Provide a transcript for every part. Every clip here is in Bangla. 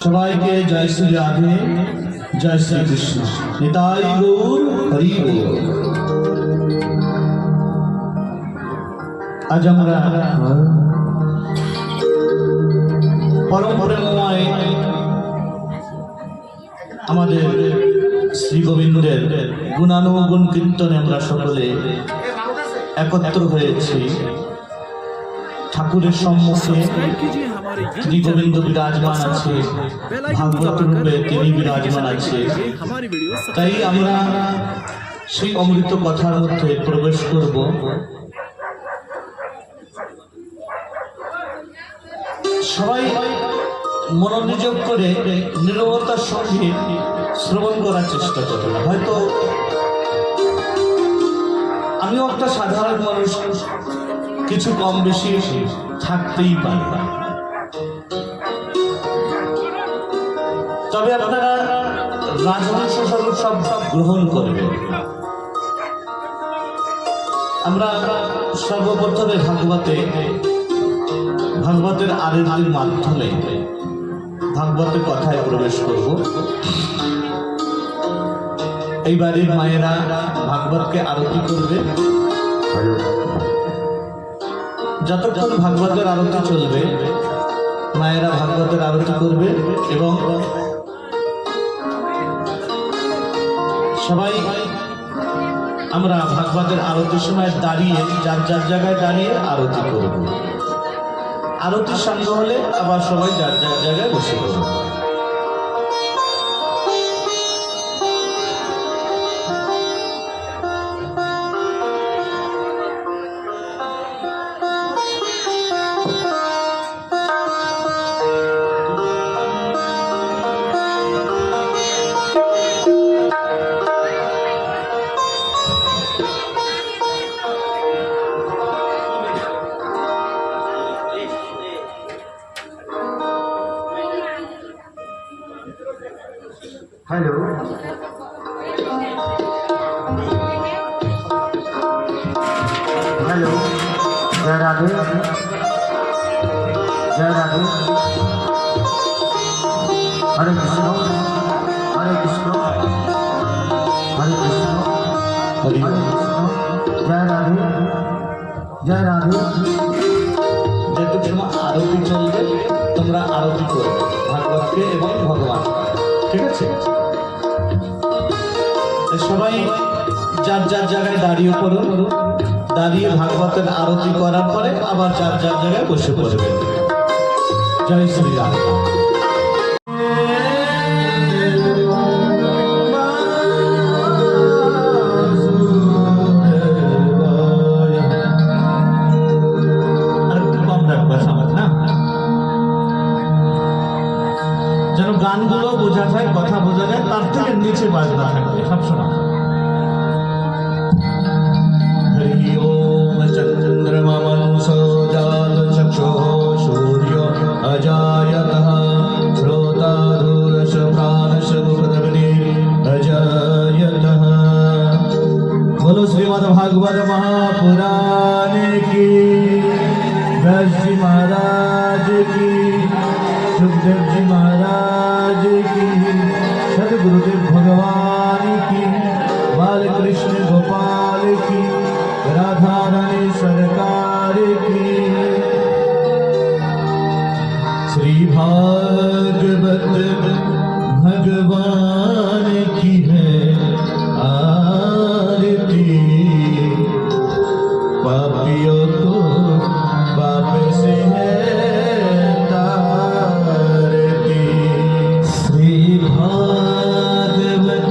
সবাইকে জয় শ্রী রাধে, জয় শ্রী কৃষ্ণ, নিতাই গৌর হরি বল। আজ আমরা পরম প্রেমময় আমাদের শ্রী গোবিন্দের গুণানুগুণ কীর্তনে আমরা সকলে একত্র হয়েছি। ঠাকুরের সম্মুখে শ্রী গোবিন্দ বিরাজমান আছে, ভাগবত রূপে তিনি বিরাজমান আছে। তাই আমরা সেই অমৃত কথার মধ্যে প্রবেশ করব। সবাই মনোনিযোগ করে নীরবতার সঙ্গে শ্রবণ করার চেষ্টা করবে। হয়তো আমিও একটা সাধারণ মানুষ, কিছু কম বেশি থাকতেই পারে, তবে আপনারা রাজবংশ স্বরূপ সব গ্রহণ করবেন। আমরা সর্বপ্রথমে ভাগবতের আরতির মাধ্যমে ভাগবতের কথায় প্রবেশ করব। এই বাড়ির মায়েরা ভাগবতকে আরতি করবে। যতক্ষণ ভাগবতের আরতি চলবে মায়েরা ভাগবতের আরতি করবে এবং সবাই আমরা ভাগবতের আরতির সময় দাঁড়িয়ে যার যার জায়গায় দাঁড়িয়ে আরতি করব। আরতির সঙ্গ হলে আবার সবাই যার যার জায়গায় বসে পড়ব। हेलो हेलो, जय राधे, जय राधे। हरे कृष्ण, हरे कृष्ण, हरे कृष्ण, हरे कृष्ण। जय राधे, जय राधे। যেটুকু সময় আরতি চলবে তোমরা আরতি করবে ভাগবতকে এবং ভগবান, ঠিক আছে? সবাই যার যার জায়গায় দাঁড়িয়ে পড়ুন। দাঁড়িয়ে ভাগবতের আরতি করার পরে আবার যার যার জায়গায় বসে পড়বে। জয় শ্রীরাম। যেন গানগুলো বোঝা যায়, কথা বোঝা যায়, তার থেকে নিচে বাজনা থাকবে সবসময়। হরি ওম চন্দ্রমা মনসো জাত চক্ষুঃ সূর্য অজায়তঃ শ্রোতারুরস প্রাণস মুখদগ্নি অজায়তঃ। बोलो श्रीमद् भागवत महापुराण की, व्यास जी महाराज की, सुखदेव जी महाराज की, सदगुरुदेव भगवान की, बालकृष्ण गोपाल की, राधा रानी सरकार की। श्री भागवत भगवान की है आरती, पापियों को पाप से है तारती। श्री भागवत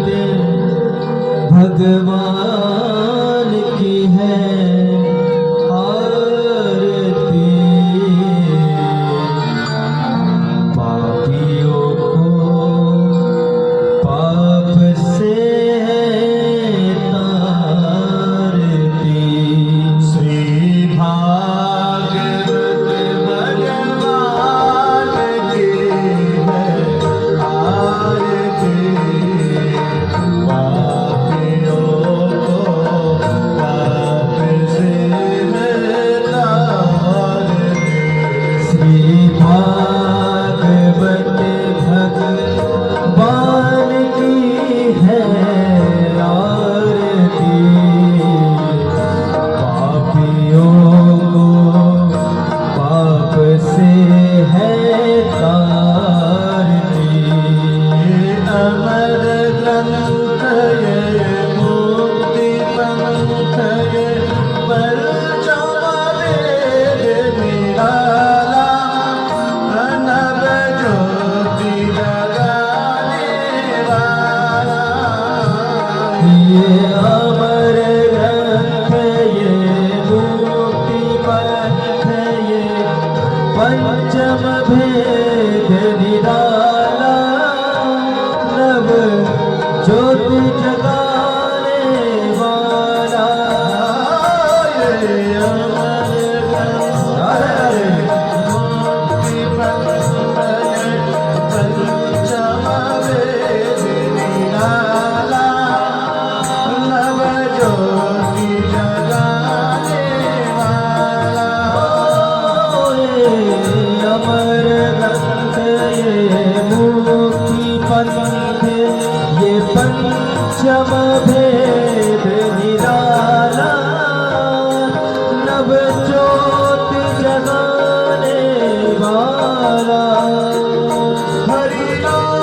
Hare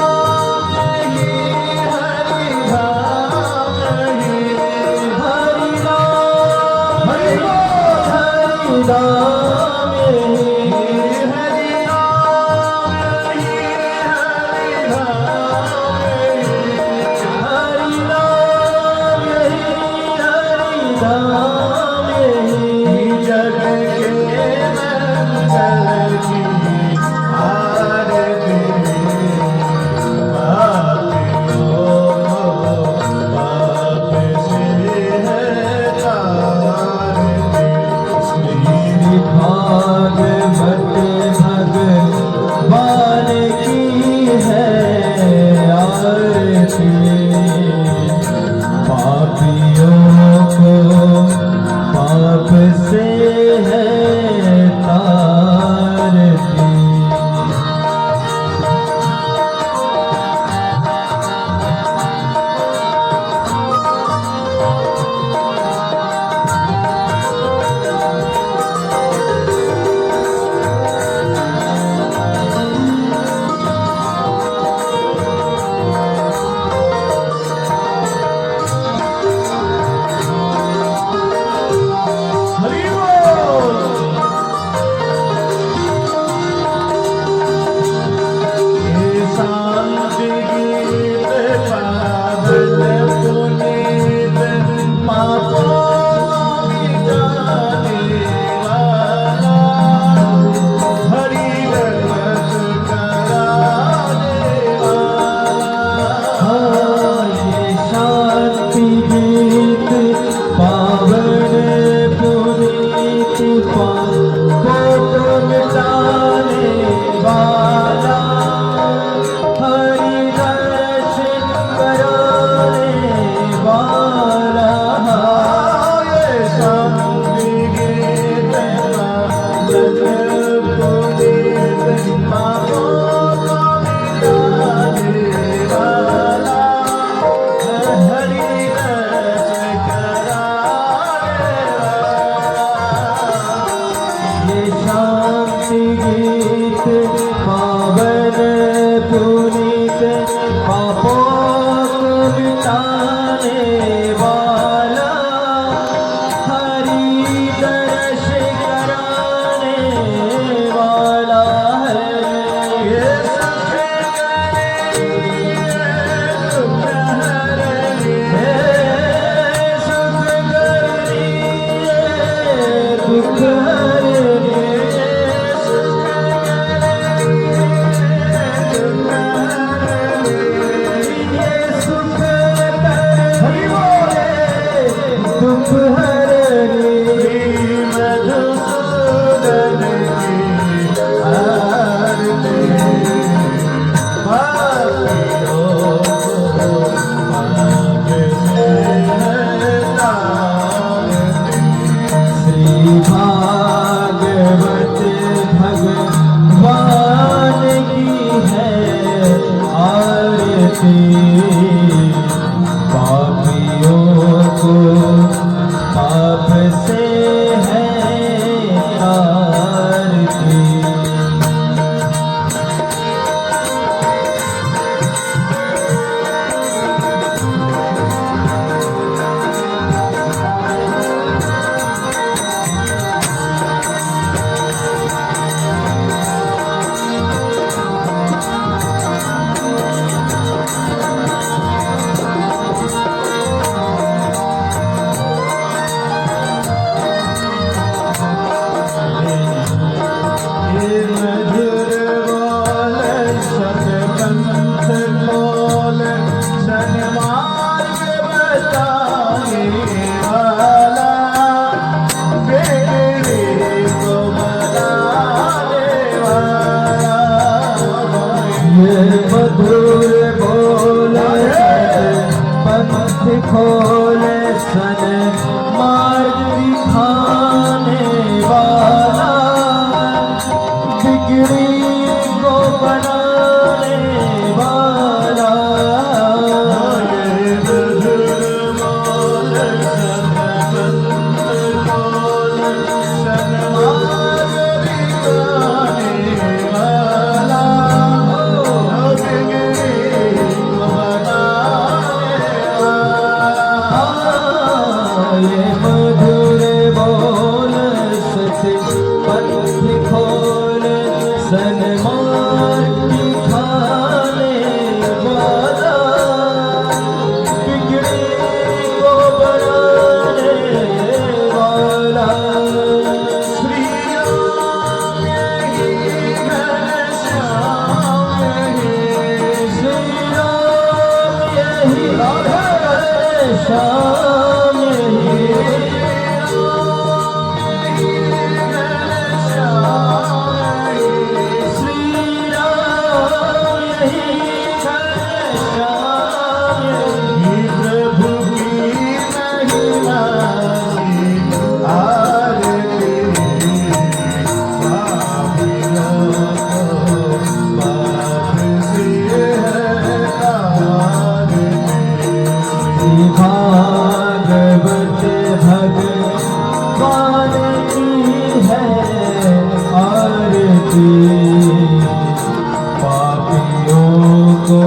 को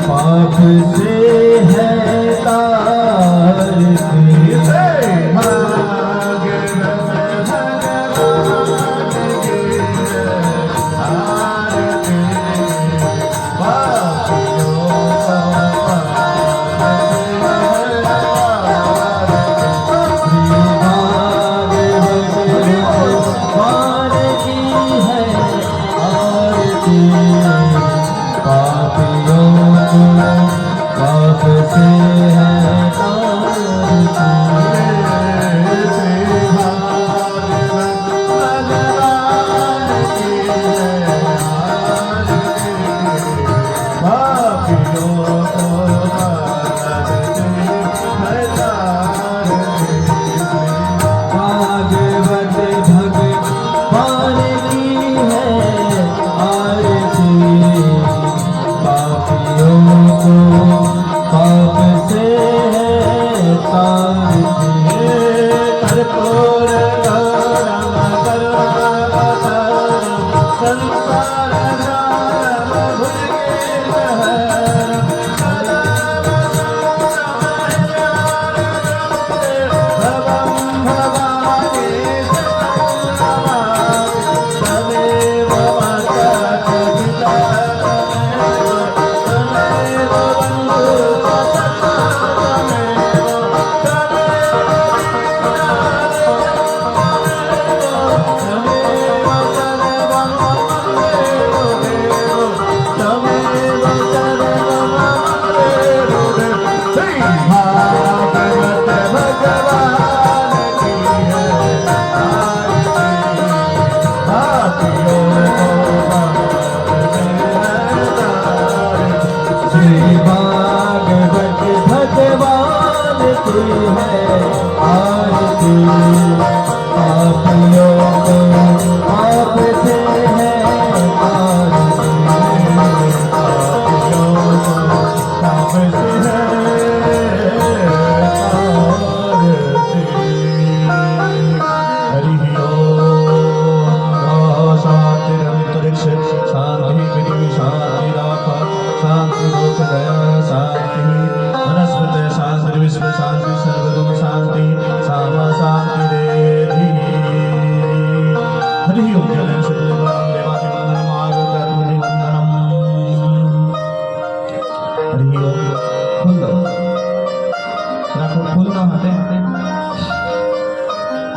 पाप से है तारती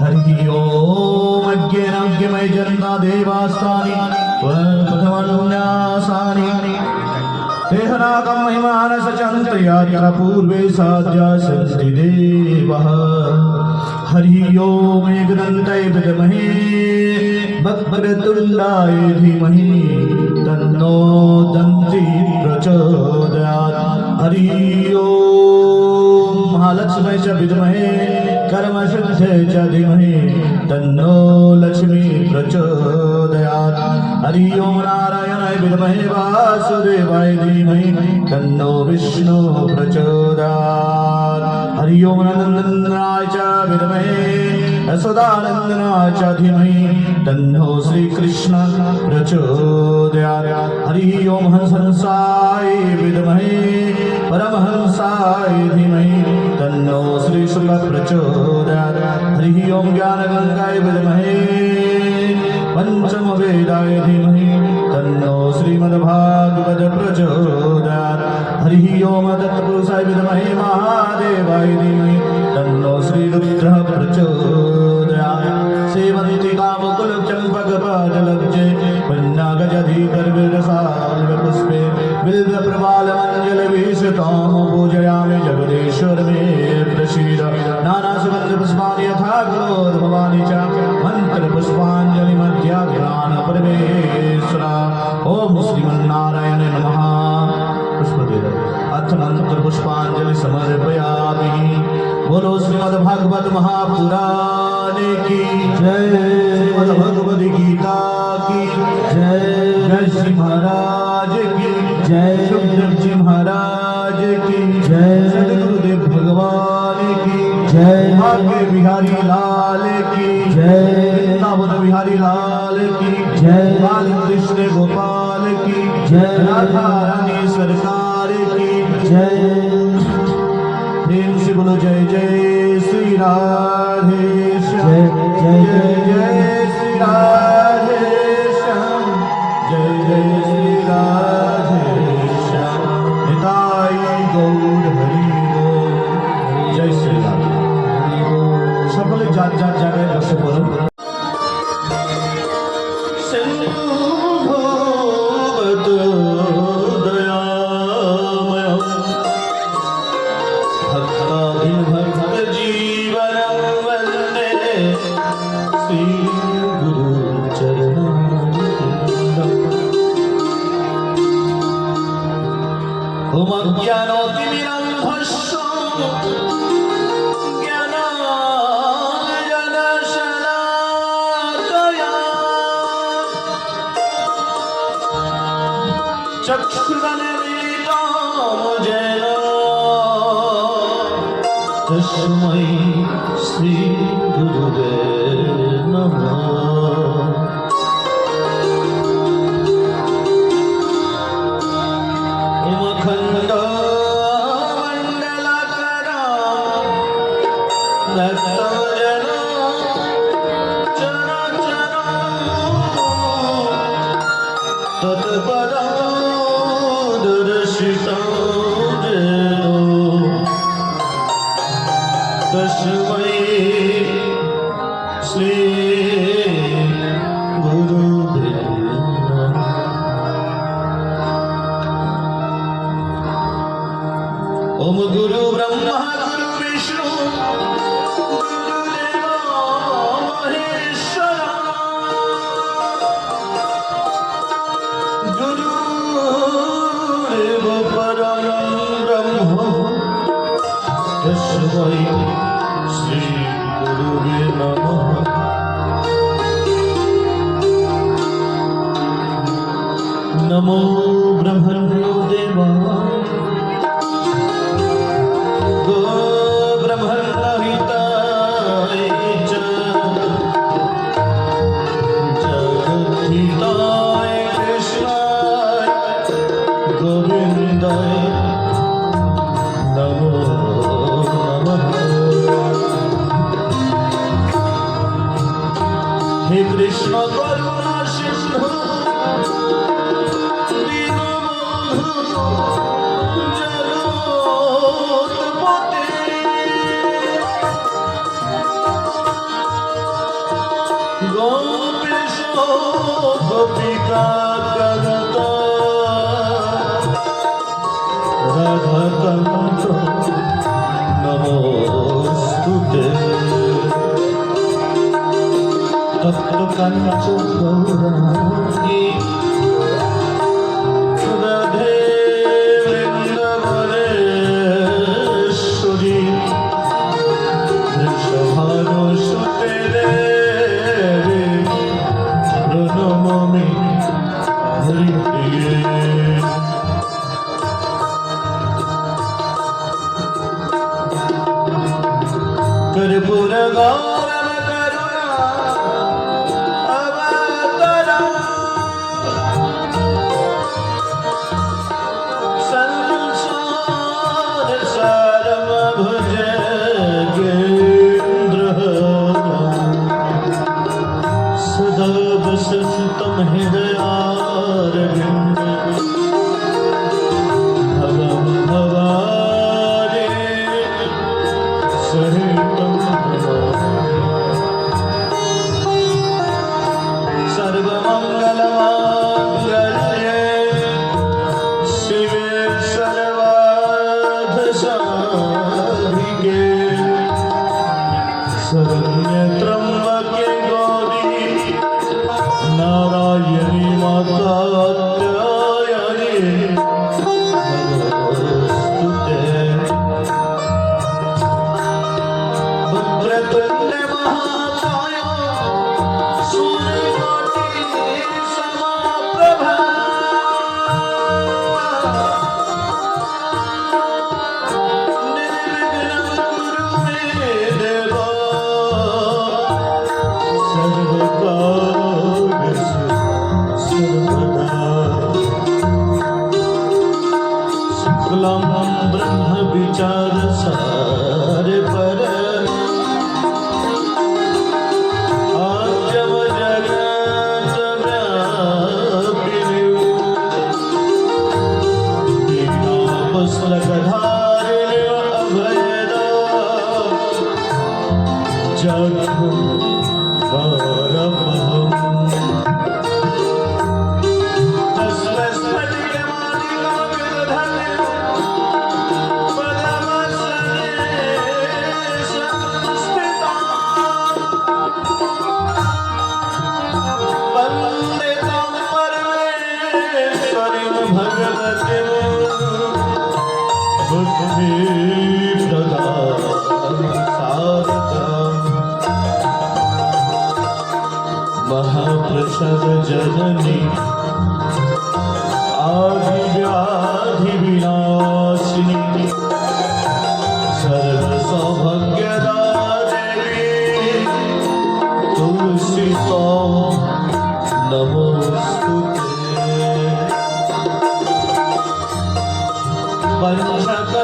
हरि ओम अज्ञानाज्ञमय जन्ना देवास्तानि प्रथमन्यासानि देहनाकं महिमानस चन्द्रयात्रा पूर्वे साध्या सन्ति देवः हरि ओम एकदन्ताय विद्महे वक्रतुण्डाय धीमहि तन्नो दन्ति प्रचोदयात् हरि ओम महालक्ष्मी च विद्महे कर्मसिद्धे च धीमहि तन्नो लक्ष्मी प्रचोदयात् हरि ओम नारायणाय विद्महे वासुदेवाय धीमहि तन्नो विष्णु प्रचोदयात् हरि ओम नन्दनाय च विद्महे यशोदानन्दनाय च धीमहि तन्नो श्रीकृष्ण प्रचोदयात् हरि ओम हंसाय विद्महे परमहंसाय धीमहि तन्नो श्री शुक्ल प्रचोदयात् हरि ओम ज्ञानगंगाय विद्महे पंचम वेदाय धीमहि तन्नो श्रीमद्भागवत प्रचोदयात् हरि ओम तत्पुरुषाय विद्महे महादेवाय धीमहि तन्नो श्रीरुद्र प्रचोदयात् सेवन्ति कामकुल चंपक पादलब्जे पन्नागजधीकर विरसाल्व पुष्पे बिल्व प्रबाल मंजल विशतोम पूजयामि जगदीश्वर मे प्रसीद नाना सुगंध पुष्पाणि यथा गुरोर भवानी च मंत्र पुष्पांजलि मध्याध्यान परमेश्वरा ओम श्रीमन्नारायण नमः पुष्पदेव अथ मंत्र पुष्पांजलि समर्पयामि बोलो श्रीमद्भागवत महापुराण की जय श्रीमद्भगवद गीता की जय जय श्री महाराज की जय सुखदेव जी महाराज की जय सदगुरुदेव भगवान की जय भाग्य बिहारी लाल की जय वृंदावन बिहारी लाल की जय बाल कृष्ण गोपाल की जय राधा रानी জ্ঞানতিমিরান্ধস্য জ্ঞানাঞ্জনশলাকয়া চক্ষুরুন্মিলিতং येन তস্मै শ্রী গুরুবে নমঃ। तस्मै श्री गुरुवे नमः। ओम गुरु ब्रह्मा गुरु विष्णु गुरुदेवो महेश्वरा गुरुदेव परं ब्रह्म तस्मै श्री गुरुवे नमः। नमो ब्रह्मणो देवाय गो ब्रह्मणहिताय च जगद्धिताय कृष्णाय गोविन्दाय नमो नमः। हे कृष्ण करुणा सिंधु दीनबन्धु जगत्पते गोपेश गोपिका कान्त राधाकान्त नमोस्तुते। तप्त कांचन गौरांगी राधे वृंदावनेश्वरी वृषभानुसुते देवी प्रणमामि हरिप्रिये। कर्पूर गौरव करुणा अवतरम् संसार सारम् भुजगेन्द्रहारम् सदा वसन्तं हृदयारविन्दे भवं भवानी सहितं सर्वमङ्गलमाङ्गल्ये शिवे सर्वार्थसाधिके शरण्यत्र्यम्बके गौरी नारायणी कात्यायनी नमोस्तुते। वक्रतुण्ड महाकाय सूर्यकोटि समप्रभा निर्विघ्नं कुरु मे देव सर्वकार्येषु सर्वदा। शुक्लं ब्रह्म विचारसार पर आद्यम जगत व्यापिनी दीनापस्लकधारिणी अभयदा जगद्गुरुवरमहम्। वन्दे तं परमेश्वरीं भगवतीं बुद्धि प्रदान साधकम् महाप्रसाद जननी आदि व्याधि विनाशिनी सर्व सौभाग्यदा देवी तुलसी नमोस्तुते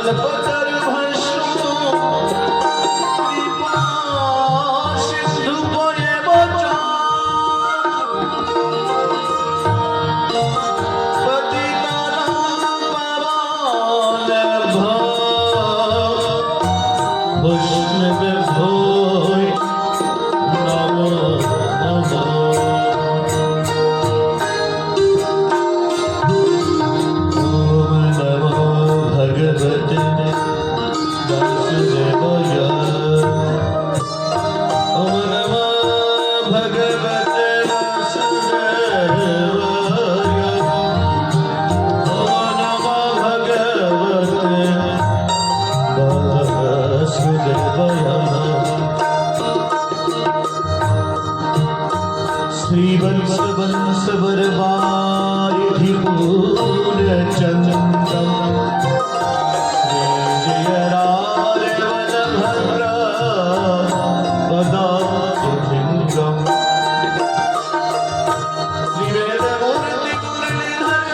पंचकल्पतरुभस्म कृपा सिंधु श्रीवत्स वंश वरवारिधि पूर्णचन्द्रम् श्री जय राजवनभद्र पदाब्जभृङ्गम् श्रीवेदमूर्ति मुरलीधर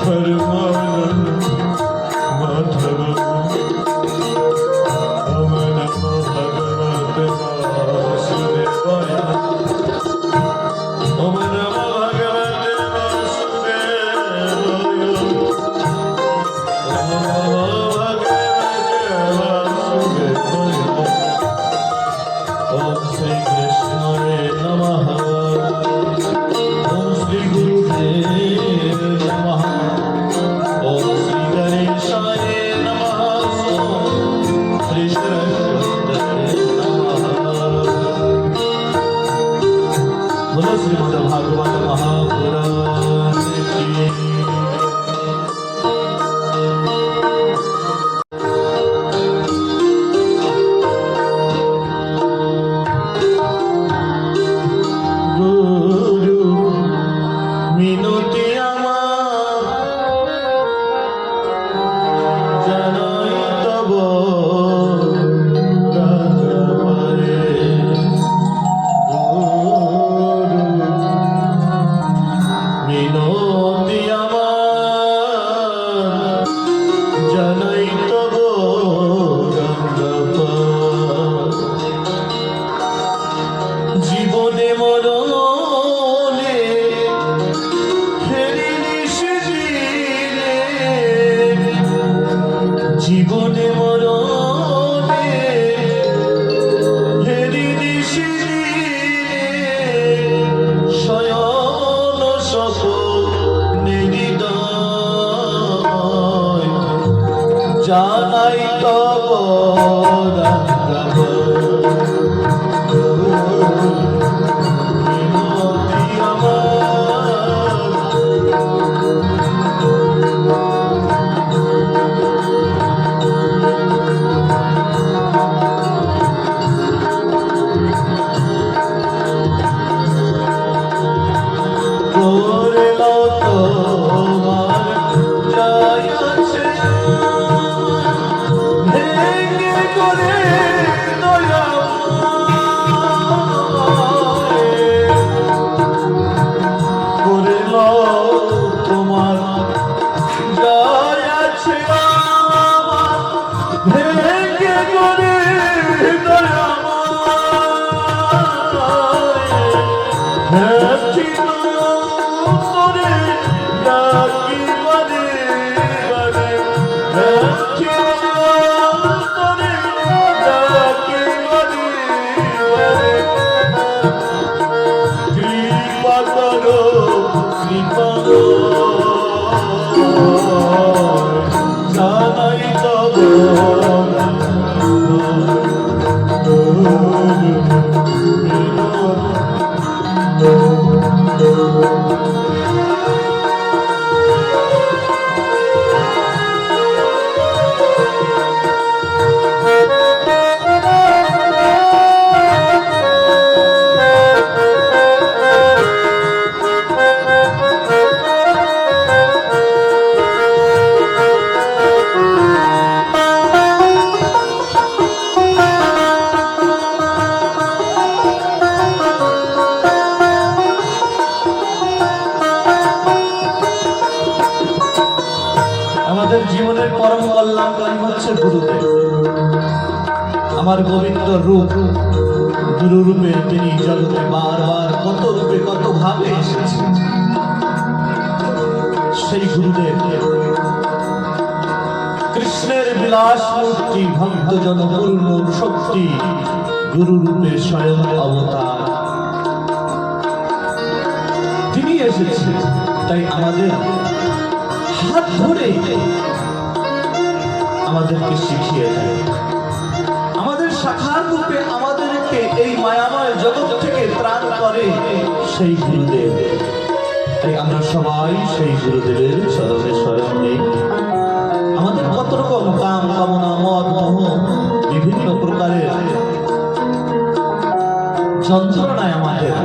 परमानंद माधव ओम नमो भगवते वासुदेवाय ओम नमो भगवते वासुदेवाय ओम नमो भगवते वासुदेवाय ओम श्री कृष्णाय नमः ओम श्री गुरुदेव नमः ओम श्री गणेशाय नमः ओम श्री सरस्वती नमः बोलो श्रीमद् भागवत महापुराण की গুরু মিনতি আমার জানাই তব রাজবারে গুরু মিনতি আমার জানাই তব রাজবারে জীবনে মরণে ফেরিনি সেদিনে জীবনে মরণে ফেরিনি সেদিনে শয়ন স্বপ্নে হৃদয় জানাই তব রাজবারে মিনতি আমার করলো তোমার জয় আছে ভেঙে করে করলো তোমার জয় আছে ভেঙে করে কৃপা করো কৃপা জানাই তব আমাদের জীবনের পরম কল্যাণকারী হচ্ছে গুরুদেব। আমার গোবিন্দ রূপ গুরু রূপে তিনি জগতে বারবার কত রূপে কত ভাবে এসেছেন। সেই গুরুদেব কৃষ্ণের বিলাস মূর্তি ভক্তজন পূর্ণ শক্তি গুরু রূপে স্বয়ং অবতার তিনি এসেছেন। তাই আমাদের হাত ধরে আমাদেরকে শিখিয়ে দেয়, আমাদের শাখার রূপে আমাদেরকে এই মায়াময় জগৎ থেকে ত্রাণ করে সেই গুরুদেব। তাই আমরা সবাই সেই গুরুদেবের চরণে শরণ নেই। আমাদের কত রকম কাম কামনা মদ মোহ বিভিন্ন প্রকারের যন্ত্রণায় আমাদের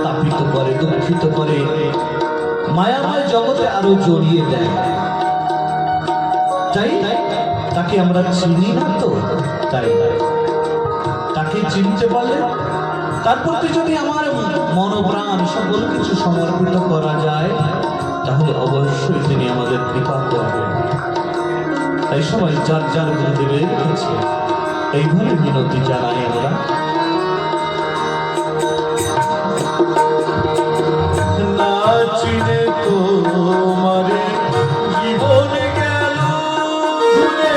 তাপিত করে, দুঃখিত করে, মায়াময় জগতে আরো জড়িয়ে দেয়। তাই তাকে আমরা চিনি না তো, তাই তাকে চিনতে পারলে তার প্রতি যদি আমার মনোপ্রাণ সকল কিছু সমর্পিত করা যায় তাহলে অবশ্যই তাই সবাই যার যার গুরুদেবের কাছে এইভাবে মিনতি জানাই আমরা। না চিনে তোমারে জীবন গেল ভুলে,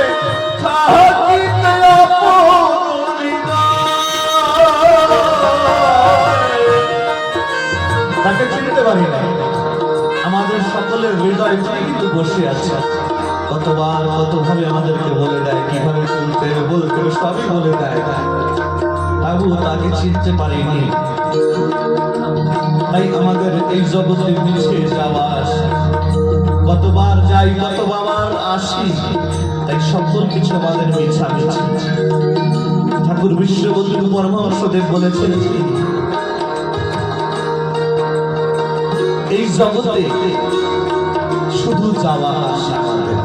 থাকিতে আপন হৃদয়। তাকে চিনতে পারি না, আমাদের সকলের হৃদয়টাই কিন্তু বসে আছে। কতবার কতভাবে আমাদেরকে বলে দেয়, কিভাবে চলতে বলতে সবই বলে দেয়, তাবু তাকে চিনতে পারিনি। তাই আমাদের এই জগতে মিছে যাওয়া আসা, কতবার যাই কতবার আসি, তাই সকল কিছু আমাদের মিছামিছি। ঠাকুর বিশ্ববন্ধু পরমহংসদেব বলেছেন, এই জগতে শুধু যাওয়া আসা আমাদের।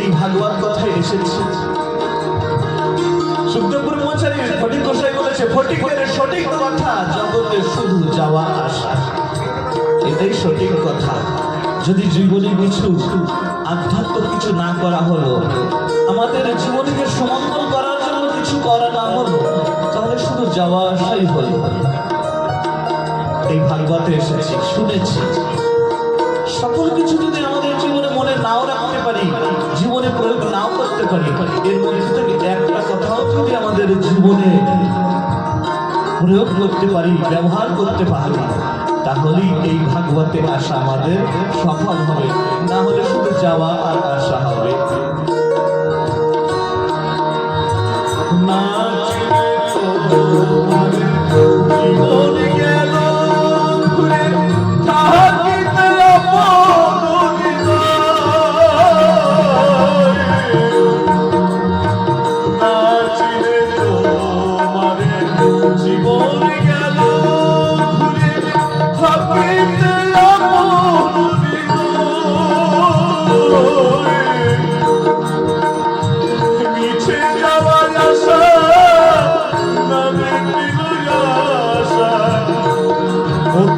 এই ভাগবত কথায় এসেছে, সুখদেবপুর ব্রহ্মচারীর ফটিক গোসাই বলেছে, ফটিকের সঠিক কথা, জগতে শুধু যাওয়া আসা, এটাই সঠিক কথা। যদি জীবনে কিছু আধ্যাত্মিক কিছু না করা হলো, আমাদের জীবনকে সমন্বয় করার জন্য কিছু করা না হলো, তাহলে শুধু যাওয়া আসাই হলো। এই ভাগবতে এসেছি, শুনেছি, সকল কিছু যদি আমাদের জীবনে মনে নাও রাখতে পারি, জীবনে প্রয়োগ নাও করতে পারি, এর মধ্যে থেকে একটা কথাও যদি আমাদের জীবনে প্রয়োগ করতে পারি, ব্যবহার করতে পারি, তাহলেই এই ভাগবতে আসা আমাদের সফল হবে, না হলে শুধু যাওয়া আর আসা হবে। না জীবন গেল ঘুরে, থাকিতে আপন হৃদয়। না চিনে তোমারে জীবন গেল ঘুরে, থাকিতে আপন হৃদয়। মিছে যাওয়ার আশা,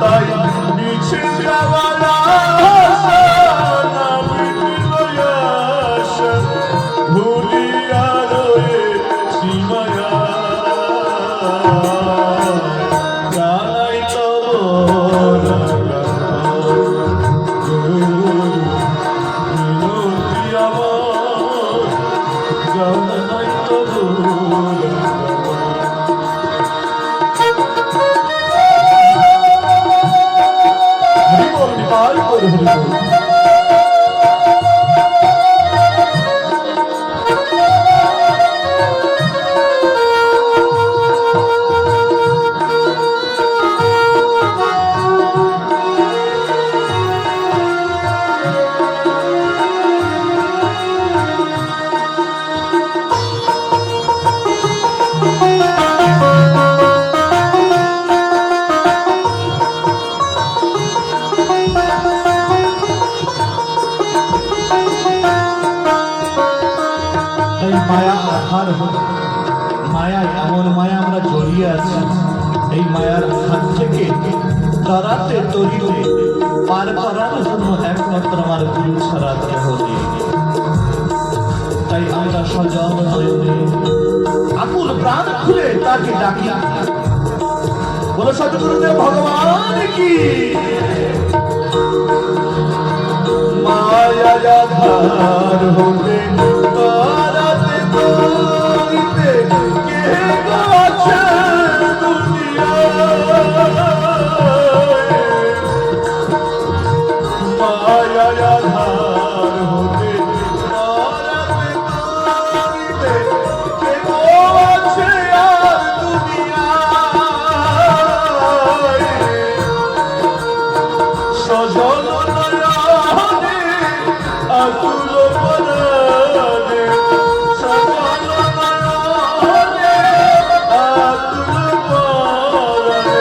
তাই মিছে যাওয়ার আশা, ভুলিয়া রয়েছি মায়া। জানাই তব মিনতি আমার, জানাই তব মায়ায়, এমন মায়া আমরা জড়িয়ে আছি। এই মায়ার হাত থেকে তরাতে তরিতে পার করার জন্য একমাত্র আমার গুরু ছাড়া কেহ নেই। তাই আমরা সজল নয়নে আকুল প্রাণ খুলে তাকে ডাকি, বলো সদ্গুরুদেব ভগবান কি। মায়া আধার হতে তরাতে তরিতে কে গো আছে দুনিয়ায়। মায়া আধার হতে তরাতে তরিতে কে গো আছে আর দুনিয়ায়। সজল নয়নে আকুল পরাণে, সজল নয়নে আকুল পরাণে,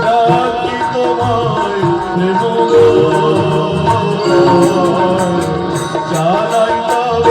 ডাকি তোমায় প্রেম জানাই তব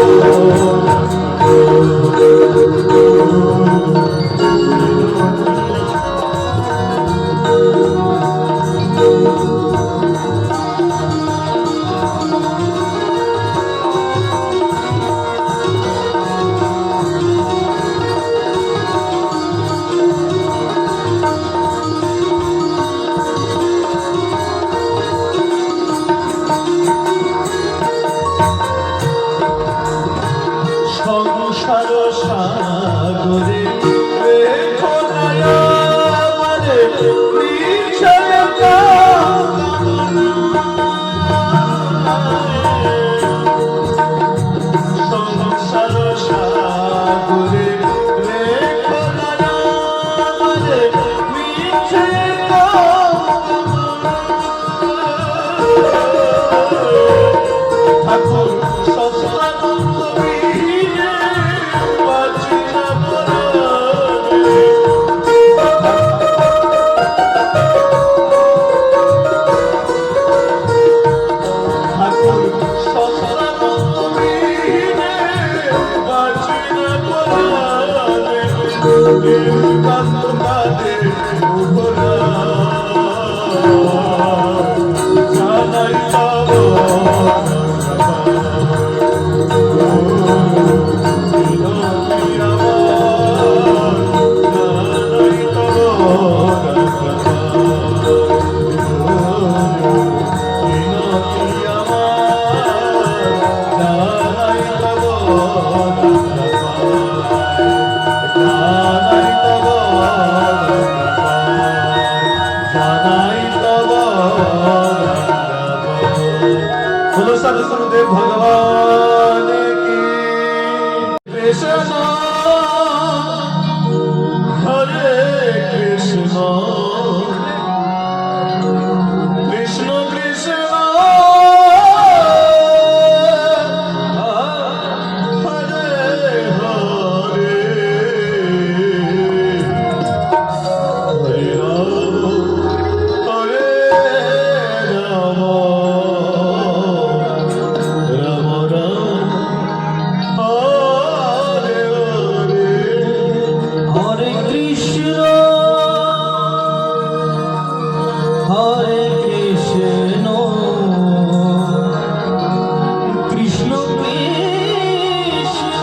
बोलो सदगुरुदेव भगवान की कृष्ण हरे कृष्ण कृष्ण कृष्ण हरे हरे हरे राम हरे राम राम राम हरे हरे हरे कृष्ण कृष्ण कृष्ण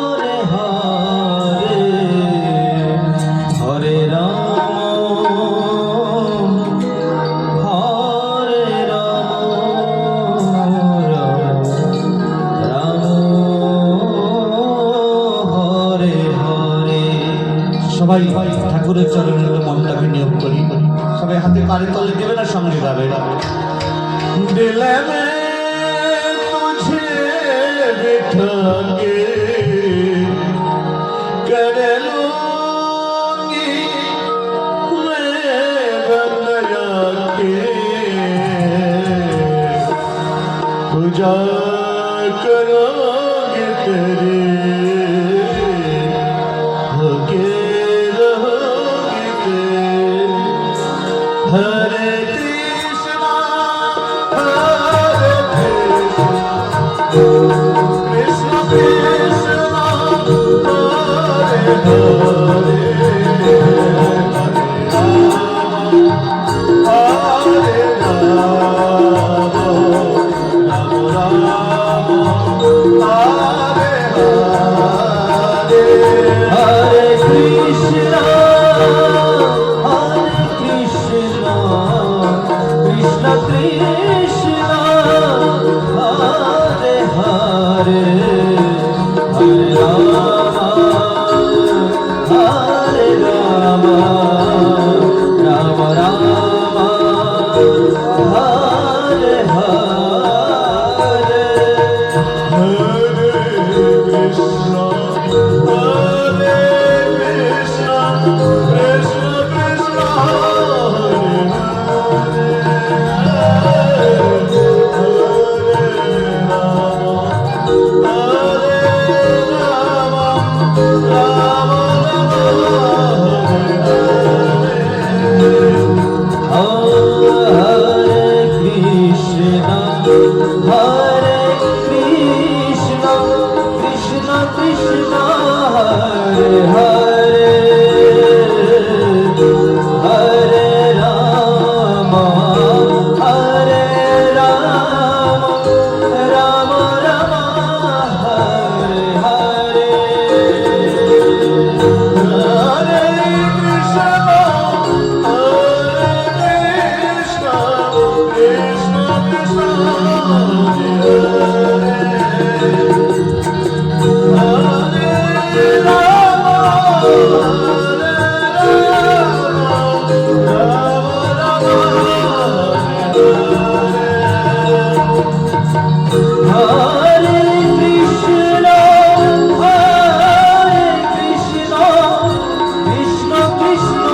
हरे हरे हरे राम राम हरे हरे সবাই ঠাকুরের চরণে মনটাকে নিয়োগ করি সবাই হাতে পারে তলে দেবে না সঙ্গে যাবে দিল মে তুঝে বিঠা কে कर लूंगी मैं बंदया के पूजा करोगे तेरे होके रहोगे तेरे हरे कृष्णा कृष्ण कृष्ण हरे हरे हरे राम राम हरे हरे हरे कृष्ण कृष्ण कृष्ण हरे हरे हरे राम हरे Ram Ram Ram Hare Hare Hare Krishna Krishna Krishna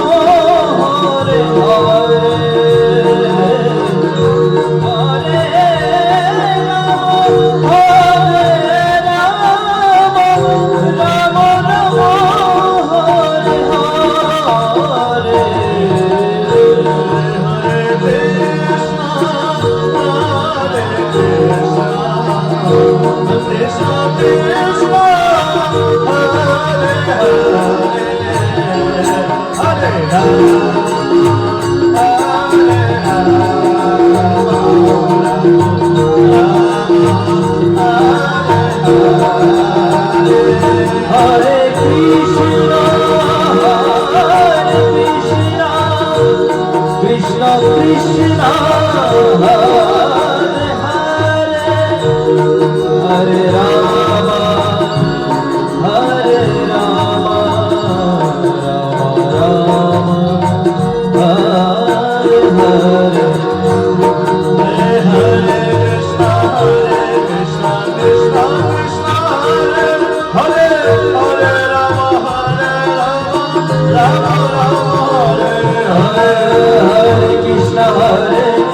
Hare Rama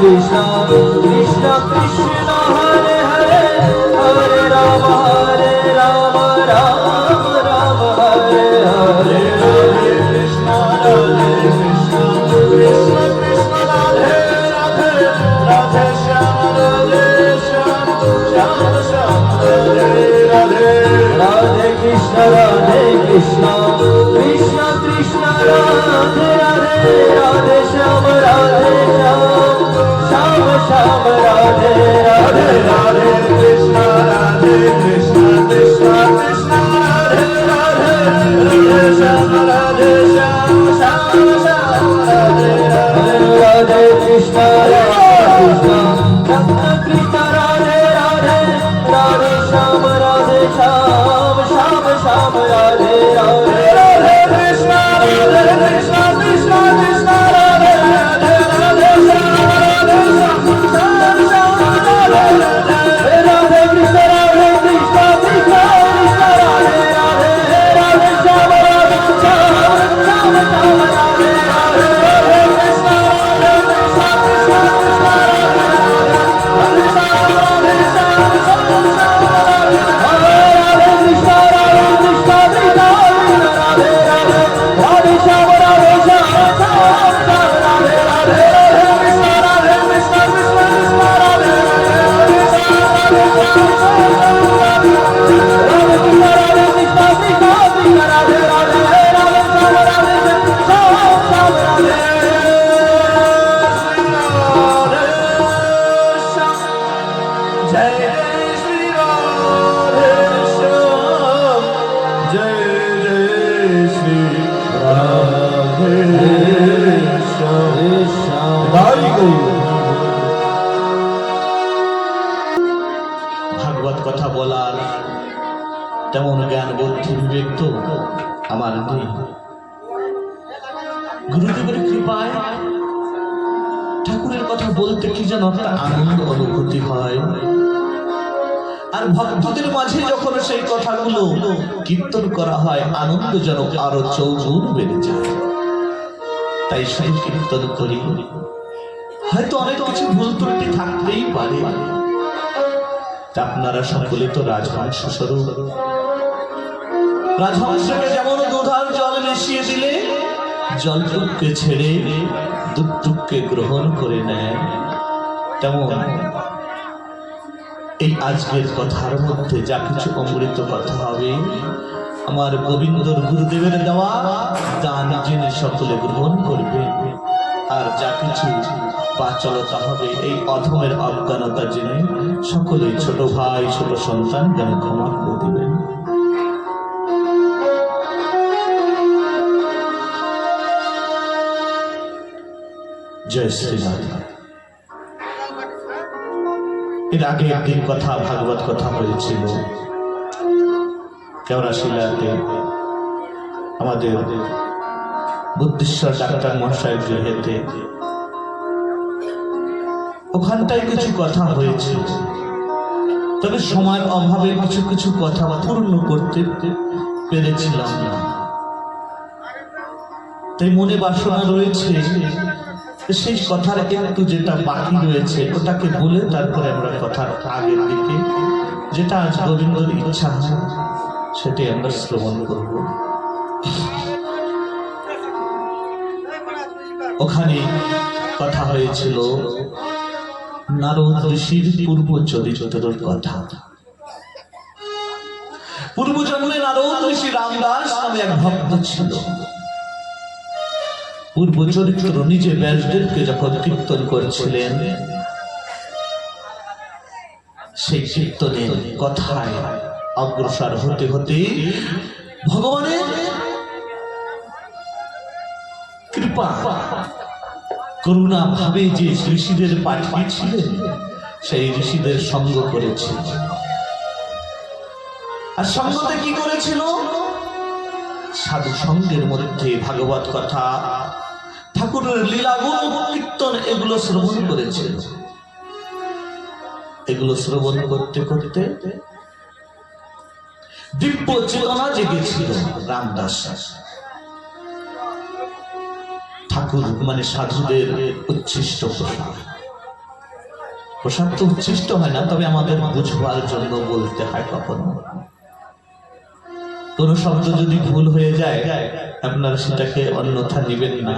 Krishna Krishna Krishna Hare Hare Hare Rama Rama Rama Hare Hare Hare Krishna Krishna Krishna Radhe Radhe Radhe Shyam Radhe Shyam Shyam Shyam Radhe Radhe Radhe Krishna Krishna Krishna Radhe Radhe Radhe Shyam Radhe Shyam Shyam Shyam Radhe Radhe Radhe Krishna Krishna Krishna Radhe Radhe Radhe Shyam Radhe Shyam Shyam Shyam Radhe Radhe Radhe Krishna Krishna Krishna Radhe Radhe Radhe Shyam Radhe Shyam Shyam Shyam Radhe Radhe Radhe Krishna Krishna Krishna Krishna Radhe Radhe Radhe Shyam Radhe Shyam Shyam Shyam Radhe Radhe Radhe Krishna Krishna Krishna Radhe Radhe Radhe Shyam Radhe Shyam Shyam Shyam Radhe Radhe Radhe Krishna Krishna Krishna Radhe Radhe Shyam Radhe Shyam Shyam Shyam Radhe Radhe Krishna Krishna Radhe Radhe Shyam Radhe Shyam Shyam Shyam Radhe Radhe Krishna Krishna Krishna Radhe Radhe Shyam Radhe Shyam Shyam Radhe Radhe Krishna Krishna Krishna Radhe Radhe Radhe Shyam Radhe Shyam Shyam Radhe Jai Shri Radhe Shyam Jai Shri Radhe Shyam Jai ভাগবত কথা বলার তেমন জ্ঞান বুদ্ধি বিবেক তো আমার নেই। গুরুদেবের কৃপায় ঠাকুরের কথা বলতে কি যেন একটা আনন্দ অনুভূতি হয়, আর ভক্তদের মাঝে যখন সেই কথাগুলো কীর্তন করা হয় আনন্দ যেন আরো চৌগুণ বেড়ে যায়। তাই সেই কীর্তন করি। হয়তো অনেক কিছু ভুল ত্রুটি থাকতেই পারে। আপনারা সকলে তো রাজহংস স্বরূপ, রাজহংসকে যেমন দুধার জল মিশিয়ে দিলে জলটুককে ছেড়ে দুধটুককে গ্রহণ করে নেয়, তেমন এই আজকের কথার মধ্যে যা কিছু অমৃত কথা হবে আমার গোবিন্দর গুরুদেবের দেওয়া দান জেনে সকলে গ্রহণ করবে, আর যা কিছু বাচলতা হবে এই অধমের অজ্ঞানতা জেনে সকলে ছোট ভাই ছোট সন্তান যেন ক্ষমা করে দিবেন। জয় শ্রীরাম। এর আগে একদিন কথা ভাগবত কথা হয়েছিল কেওড়াশিলাতে আমাদের বুদ্ধেশ্বর ডাক্তার মহাশয়ের গৃহেতে। ওখানটায় কিছু কথা হয়েছিল, তবে সময়ের অভাবে কিছু কিছু কথা পূর্ণ করতে পেরেছিলাম না। তাই মনে বাসনা রয়েছে সেই কথার একটু যেটা বাকি রয়েছে ওটাকে বলে তারপরে আমরা কথার আগের দিকে যেটা আজ গোবিন্দর ইচ্ছা হয় সেটাই আমরা শ্রবণ করব। ওখানে কথা হয়েছিল নারদ ঋষির পূর্ব চরিত্রের কথা। পূর্বজন্মে নারদ ঋষি রামদাস নামে এক ভক্ত ছিল। পূর্ব চরিত্র নিজে ব্যাসদেবকে যখন কীর্তন করছিলেন, সেই কীর্তনের কথায় অগ্রসর হতে হতে ভগবানের কৃপা করুণা ভাবে যে ঋষিদের পাঠিয়েছিলেন সেই ঋষিদের সঙ্গ করেছিল। আর সঙ্গতে কি করেছিল? সাধু সঙ্গের মধ্যে ভাগবত কথা, ঠাকুরের লীলাগুণ কীর্তন এগুলো শ্রবণ করেছিল। এগুলো শ্রবণ করতে করতে দিব্য চেতনা জেগেছিল রামদাস। ঠাকুর মানে সাধুদের উচ্ছিষ্ট প্রসাদ। প্রসাদ তো উচ্ছিষ্ট হয় না, তবে আমাদের বুঝবার জন্য বলতে হয়। কখনো কোন শব্দ যদি ভুল হয়ে যায় আপনারা সেটাকে অন্যথা নেবেন না।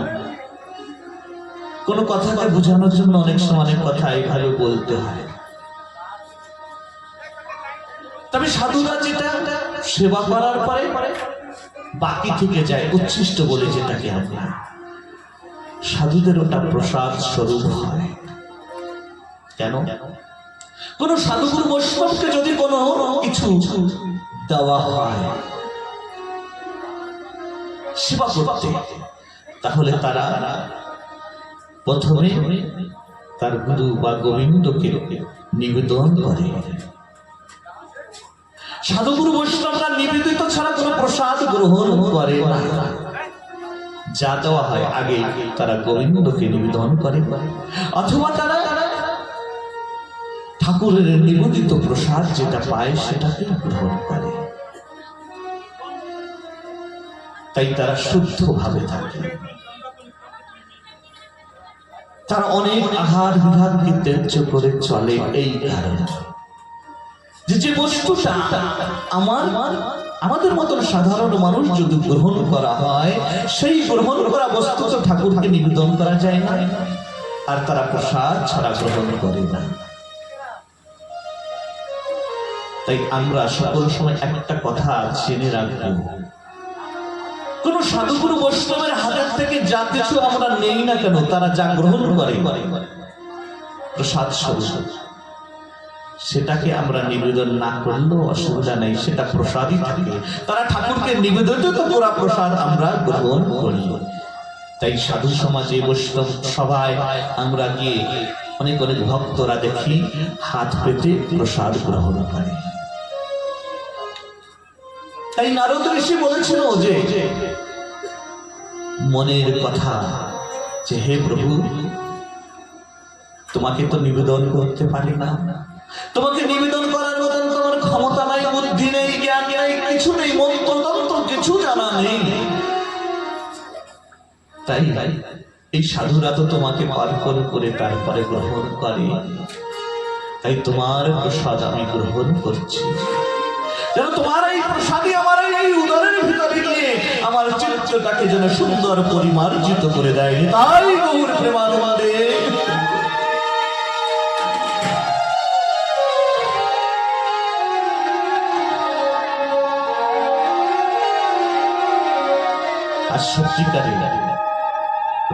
কোন কথাকে বোঝানোর জন্য অনেক সময় অনেক কথা এইভাবে বলতে হয়। তবে সাধুরা যেটা সেবা করার পরে বাকি থেকে যায় উচ্ছিষ্ট বলে যেটাকে আমরা, সাধুদের ওটা প্রসাদ স্বরূপ হয়। কেন? কোন সাধুগুরু বৈষ্ণবকে যদি কোনো কিছু দেওয়া হয় সেবা করতে, তাহলে তারা প্রথমে তার গুরু বা গোবিন্দকে নিবেদন করে। সাধুগুরু বৈষ্ণবরা নিবেদিত ছাড়া কোনো প্রসাদ গ্রহণ করে না। যা দেওয়া হয় আগে তারা গোবিন্দকে নিবেদন করে, অথবা তারা ঠাকুরের নিবেদিত প্রসাদ যেটা পায় সেটাকে গ্রহণ করে। তাই তারা শুদ্ধ ভাবে থাকে। তারা অনেক আহার বিহারকে ত্যায্য করে চলে এই কারণে যে বস্তুটা আমাদের মতন সাধারণ মানুষ যদি গ্রহণ করা হয়, সেই গ্রহণ করা বস্তু তো ঠাকুরকে নিবেদন করা যায় না, আর তারা প্রসাদ ছাড়া গ্রহণ করে না। তাই আমরা সকল সময় একটা কথা জেনে রাখবো, কোন সাধুগুরু বৈষ্ণবের হাতের থেকে যা কিছু আমরা নেই না কেন, তারা যা গ্রহণ করে প্রসাদ স্বরূপ, সেটাকে আমরা নিবেদন না করলেও অসুবিধা নেই, সেটা প্রসাদই থাকে। তারা ঠাকুরকে নিবেদিত তো পুরা প্রসাদ আমরা গ্রহণ করি। তাই সাধু সমাজে বৈষ্ণব সভায় আমরা গিয়ে অনেক অনেক ভক্তরা দেখি হাত পেতে প্রসাদ গ্রহণ করে। তাই নারদ ঋষি বলেছিল যে মনের কথা, যে হে প্রভু, তোমাকে তো নিবেদন করতে পারি না, তোমাকে নিবেদন করার মতন তোমার ক্ষমতা নাই, বুদ্ধি নেই, জ্ঞান নেই, কিছু নেই, মন্ত্রতন্ত্র কিছু জানা নেই। তাই এই সাধুরা তো তোমাকে অর্পণ করে তারপরে গ্রহণ করে। তাই তোমার প্রসাদ আমি গ্রহণ করছি, যেন তোমার এই প্রসাদই আমার এই উদরের ভিতরে গিয়ে আমার চিত্তটাকে যেন সুন্দর পরিমার্জিত করে দেয়। তাই গৌর প্রেমানন্দে আর সত্যিকারে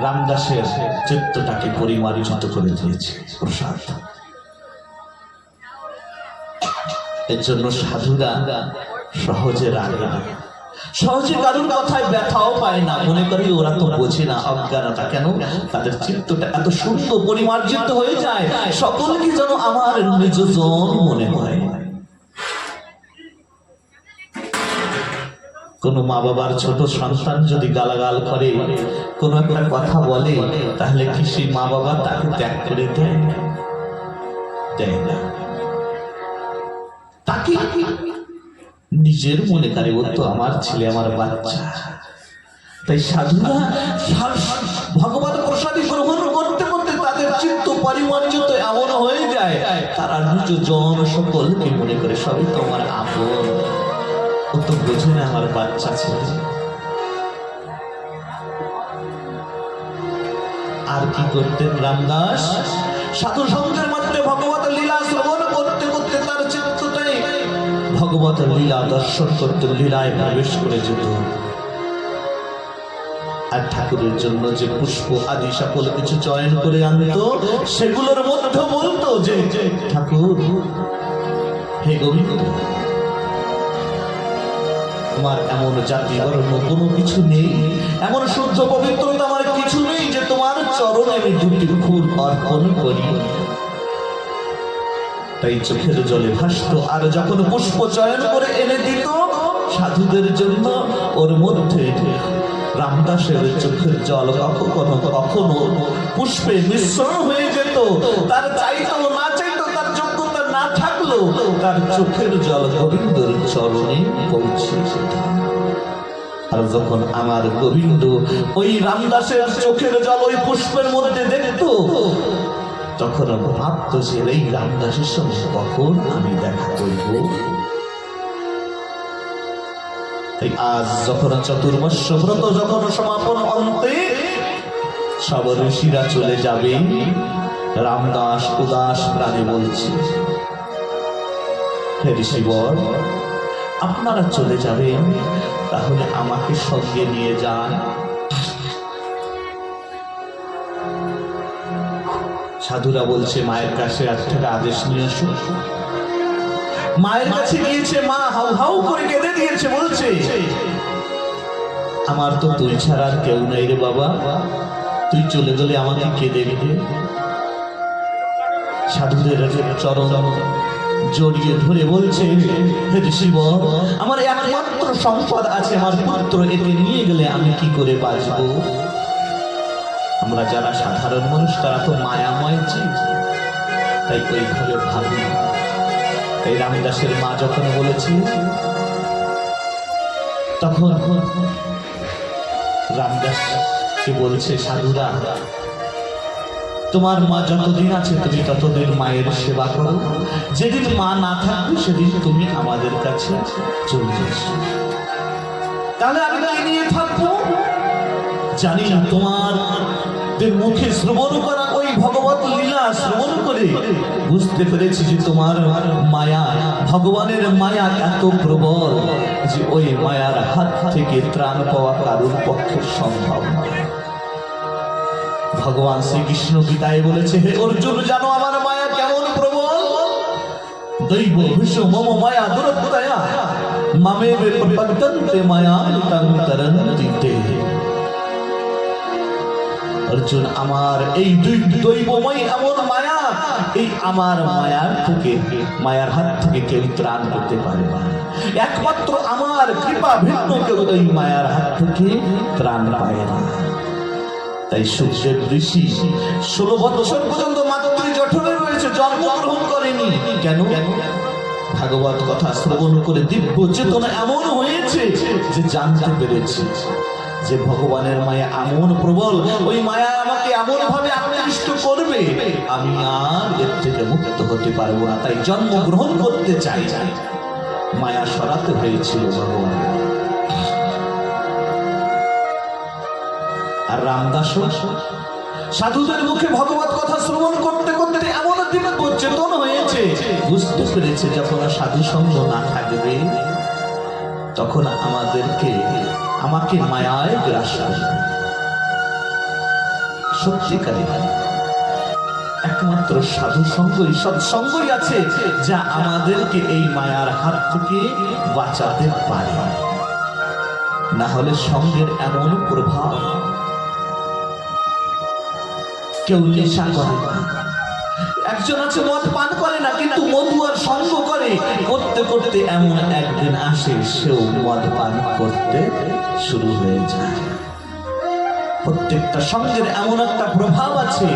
রামদাসের চিত্তটাকে পরিমার্জিত করে দিয়েছে প্রসাদ। এর জন্য সাধুরা সহজে রাগে না, সহজে কারোর কথায় ব্যথাও পায় না, মনে করি ওরা তো বোঝে না, অজ্ঞানতা। কেন? তাদের চিত্তটা এত সুন্দর পরিমার্জিত হয়ে যায়, সকলকে যেন আমার নিজজন মনে হয়। কোন মা বাবার ছোট সন্তান যদি গালাগাল করে, কোন একটা কথা বলে, তাহলে কি সেই মা বাবা তাকে ত্যাগ করে দেয়? দেয় না। তাকে নিজের মনে করে ও তো আমার ছেলে, আমার বাচ্চা। তাই সাধুরা ভগবান প্রসাদী গ্রহণ করতে করতে তাদের চিত্ত পরিমার্জিত এমন হয়ে যায়, তারা নিজ জন সকলকে মনে করে সবই তোমার আপন, ও তো বোঝে না আমার বাচ্চা ছেলে। আর কি করতেন রামদাস? সাধু সঙ্গের মধ্যে ভগবত লীলা শ্রবণ করতে করতে তার চিত্তটাই ভগবত লীলা দর্শন করতে, লীলায় প্রবেশ করে যেত। আর ঠাকুরের জন্য যে পুষ্প আদি সকল কিছু চয়ন করে আনতো, সেগুলোর মধ্যে বলতো যে ঠাকুর, হে গোবিন্দ, তোমার এমন জাতি বর্ণ কোনো কিছু নেই, এমন শুদ্ধ পবিত্রতা আমার কিছু নেই যে তোমার চরণে আমি দুটি ফুল অর্পণ করি। তাই চোখের জলে ভাসত। আর যখন পুষ্প চয়ন করে এনে দিত সাধুদের জন্য, ওর মধ্যে রামদাসের চোখের জল কখনো কখনো পুষ্পে মিশ্রণ হয়ে যেত। তার চাইতো না চাইতো, তার যোগ্যতা না থাকলো, তার চোখের জল গোবিন্দর চরণে পৌঁছে যেত। আর যখন আমার গোবিন্দ ওই রামদাসের চোখের জল ওই পুষ্পের মধ্যে দেখত, তখন ভাবতো যে এই রামদাসের সঙ্গে কখন আমি দেখা করব। তাই আজ যখন চতুর্মাস্য ব্রত যখন সমাপন অন্তে সব ঋষিরা চলে যাবে, রামদাস উদাস প্রাণে বলছে, হে ঋষিবর, আপনারা চলে যাবেন, তাহলে আমাকে সঙ্গে নিয়ে যান। সাধুরা বলছে মায়ের কাছে একটা আদেশ নিয়ে আসো। মায়ের কাছে গিয়েছে, মা হাউ হাউ করে কেঁদে দিয়েছে, বলছে আমার তো তুই ছাড়া আর কেউ নাই রে বাবা, তুই চলে গেলে আমাকে কে দেখবে। সাধুদের চরণ জড়িয়ে ধরে বলছে, হে ঋষিব, আমার একমাত্র সম্পদ আছে আমার পুত্র, একে নিয়ে গেলে আমি কি করে বাঁচবো। আমরা যারা সাধারণ মানুষ তারা তো মায়াময় জীব, তাই ওইভাবে ভাবি। এই রামদাসের মা যখন বলেছে, তখন রামদাসকে বলছে, সাধুরা, তোমার মা যতদিন আছে তুমি ততদিন মায়ের সেবা করো, যেদিন মা না থাকবে সেদিন তুমি আমাদের কাছে চলে এসো। তাহলে আমি নিয়ে থাকবো। জানি তোমার মুখে শ্রবণ করা ওই ভগবত লীলা শ্রবণ করে বুঝতে পেরেছি যে তোমার মায়া, ভগবানের মায়া এত প্রবল যে ওই মায়ার হাত থেকে ত্রাণ পাওয়া কারোর পক্ষে সম্ভব নয়। ভগবান শ্রীকৃষ্ণ গীতায় বলেছে, হে অর্জুন, জানো আমার মায়া কেমন প্রবল। দৈব ভীষ্ম মম মায়া দুরত্তয়া মামে প্রপদ্যন্তে মায়া তং তরন্তি তে। অর্জুন, আমার এই দৈবময় এমন মায়া, এই আমার মায়ার হাত থেকে কেউ ত্রাণ পেতে পারে না। একমাত্র আমার কৃপা ভিন্ন কেউ এই মায়ার হাত থেকে ত্রাণ পায় না। তাই সুখদেব ঋষি 16 বছর পর্যন্ত মাতৃ জঠরে রয়েছে, জন্মগ্রহণ করেনি। কেন? ভাগবত কথা শ্রবণ করে দিব্য চেতনা এমন হয়েছে যে জানতে পেরেছে যে ভগবানের মায়া এমন প্রবল, ওই মায়া আমাকে এমন ভাবে আকৃষ্ট করবে, আমি আর এর থেকে মুক্ত হতে পারবো না। তাই জন্মগ্রহণ করতে চাই, মায়া সরাতে হয়েছিল ভগবান। আর রামদাস সাধুদের মুখে ভগবত কথা শ্রবণ করতে করতে এমন দিব্য চেতন হয়েছে, বুঝতে পেরেছে যখন সাধু সঙ্গ না থাকবে তখন আমাকে মায়ায় গ্রাস করবে। সত্যিকারে একমাত্র সাধু সঙ্গই, সৎসঙ্গই আছে যা আমাদেরকে এই মায়ার হাত থেকে বাঁচাতে পারে। না হলে সঙ্গের এমন প্রভাব, কেউ নেশা করে না, একজন আছে মদ পান করে না কিন্তু মধু আর সঙ্গ করে, করতে করতে এমন একদিন আসে সেও মদ পান করতে শুরু হয়ে যায়। প্রত্যেকটা সঙ্গের এমন একটা প্রভাব আছে।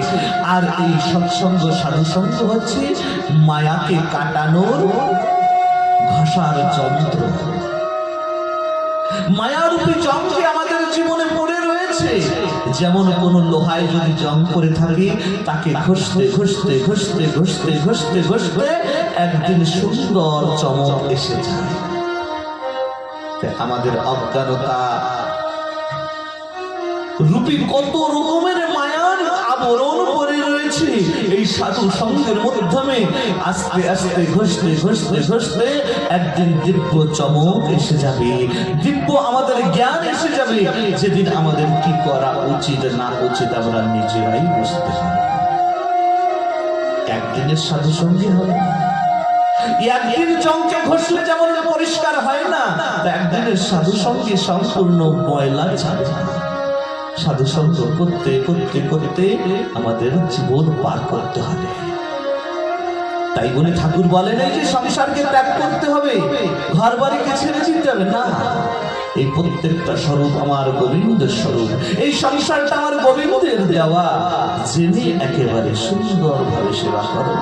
আর এই সৎসঙ্গ সাধু সঙ্গ হচ্ছে মায়াকে কাটানোর ঘষার যন্ত্র। মায়ারূপী জংকে আমাদের জীবনে পড়ে রয়েছে। যেমন কোন লোহায় যদি জং পড়ে থাকে, তাকে ঘষতে ঘষতে ঘষতে ঘষতে ঘষতে ঘষতে একদিন সুন্দর চমক এসে যায়। আমাদের অজ্ঞানতা রূপী কত রকমের মায়ার আবরণ পড়ে রয়েছে, এই সাধু সঙ্গের মাধ্যমে আস্তে আস্তে ঘষতে ঘষতে ঘষতে একদিন দিব্য চমক এসে যাবে, দিব্য আমাদের জ্ঞান এসে যাবে। যেদিন আমাদের কি করা উচিত না উচিত আমরা নিজেরাই বুঝতে পারব। একদিনের সাধু সঙ্গী হবে, একদিন জংকে ঘষলে যেমন পরিষ্কার হয় না, একদিনের সাধু সঙ্গী সম্পূর্ণ ময়লা ছাড়ে। সাধু সঙ্গ করতে করতে করতে আমাদের জীবন পার করতে হবে। তাই বলে ঠাকুর বলেন এই যে সংসারকে ত্যাগ করতে হবে, ঘর বাড়িকে ছেড়ে দিতে হবে না। এই প্রত্যেকটা স্বরূপ আমার গোবিন্দের স্বরূপ, এই সংসারটা আমার গোবিন্দের দেওয়া, জেনে একেবারে সুন্দরভাবে সেবা করো।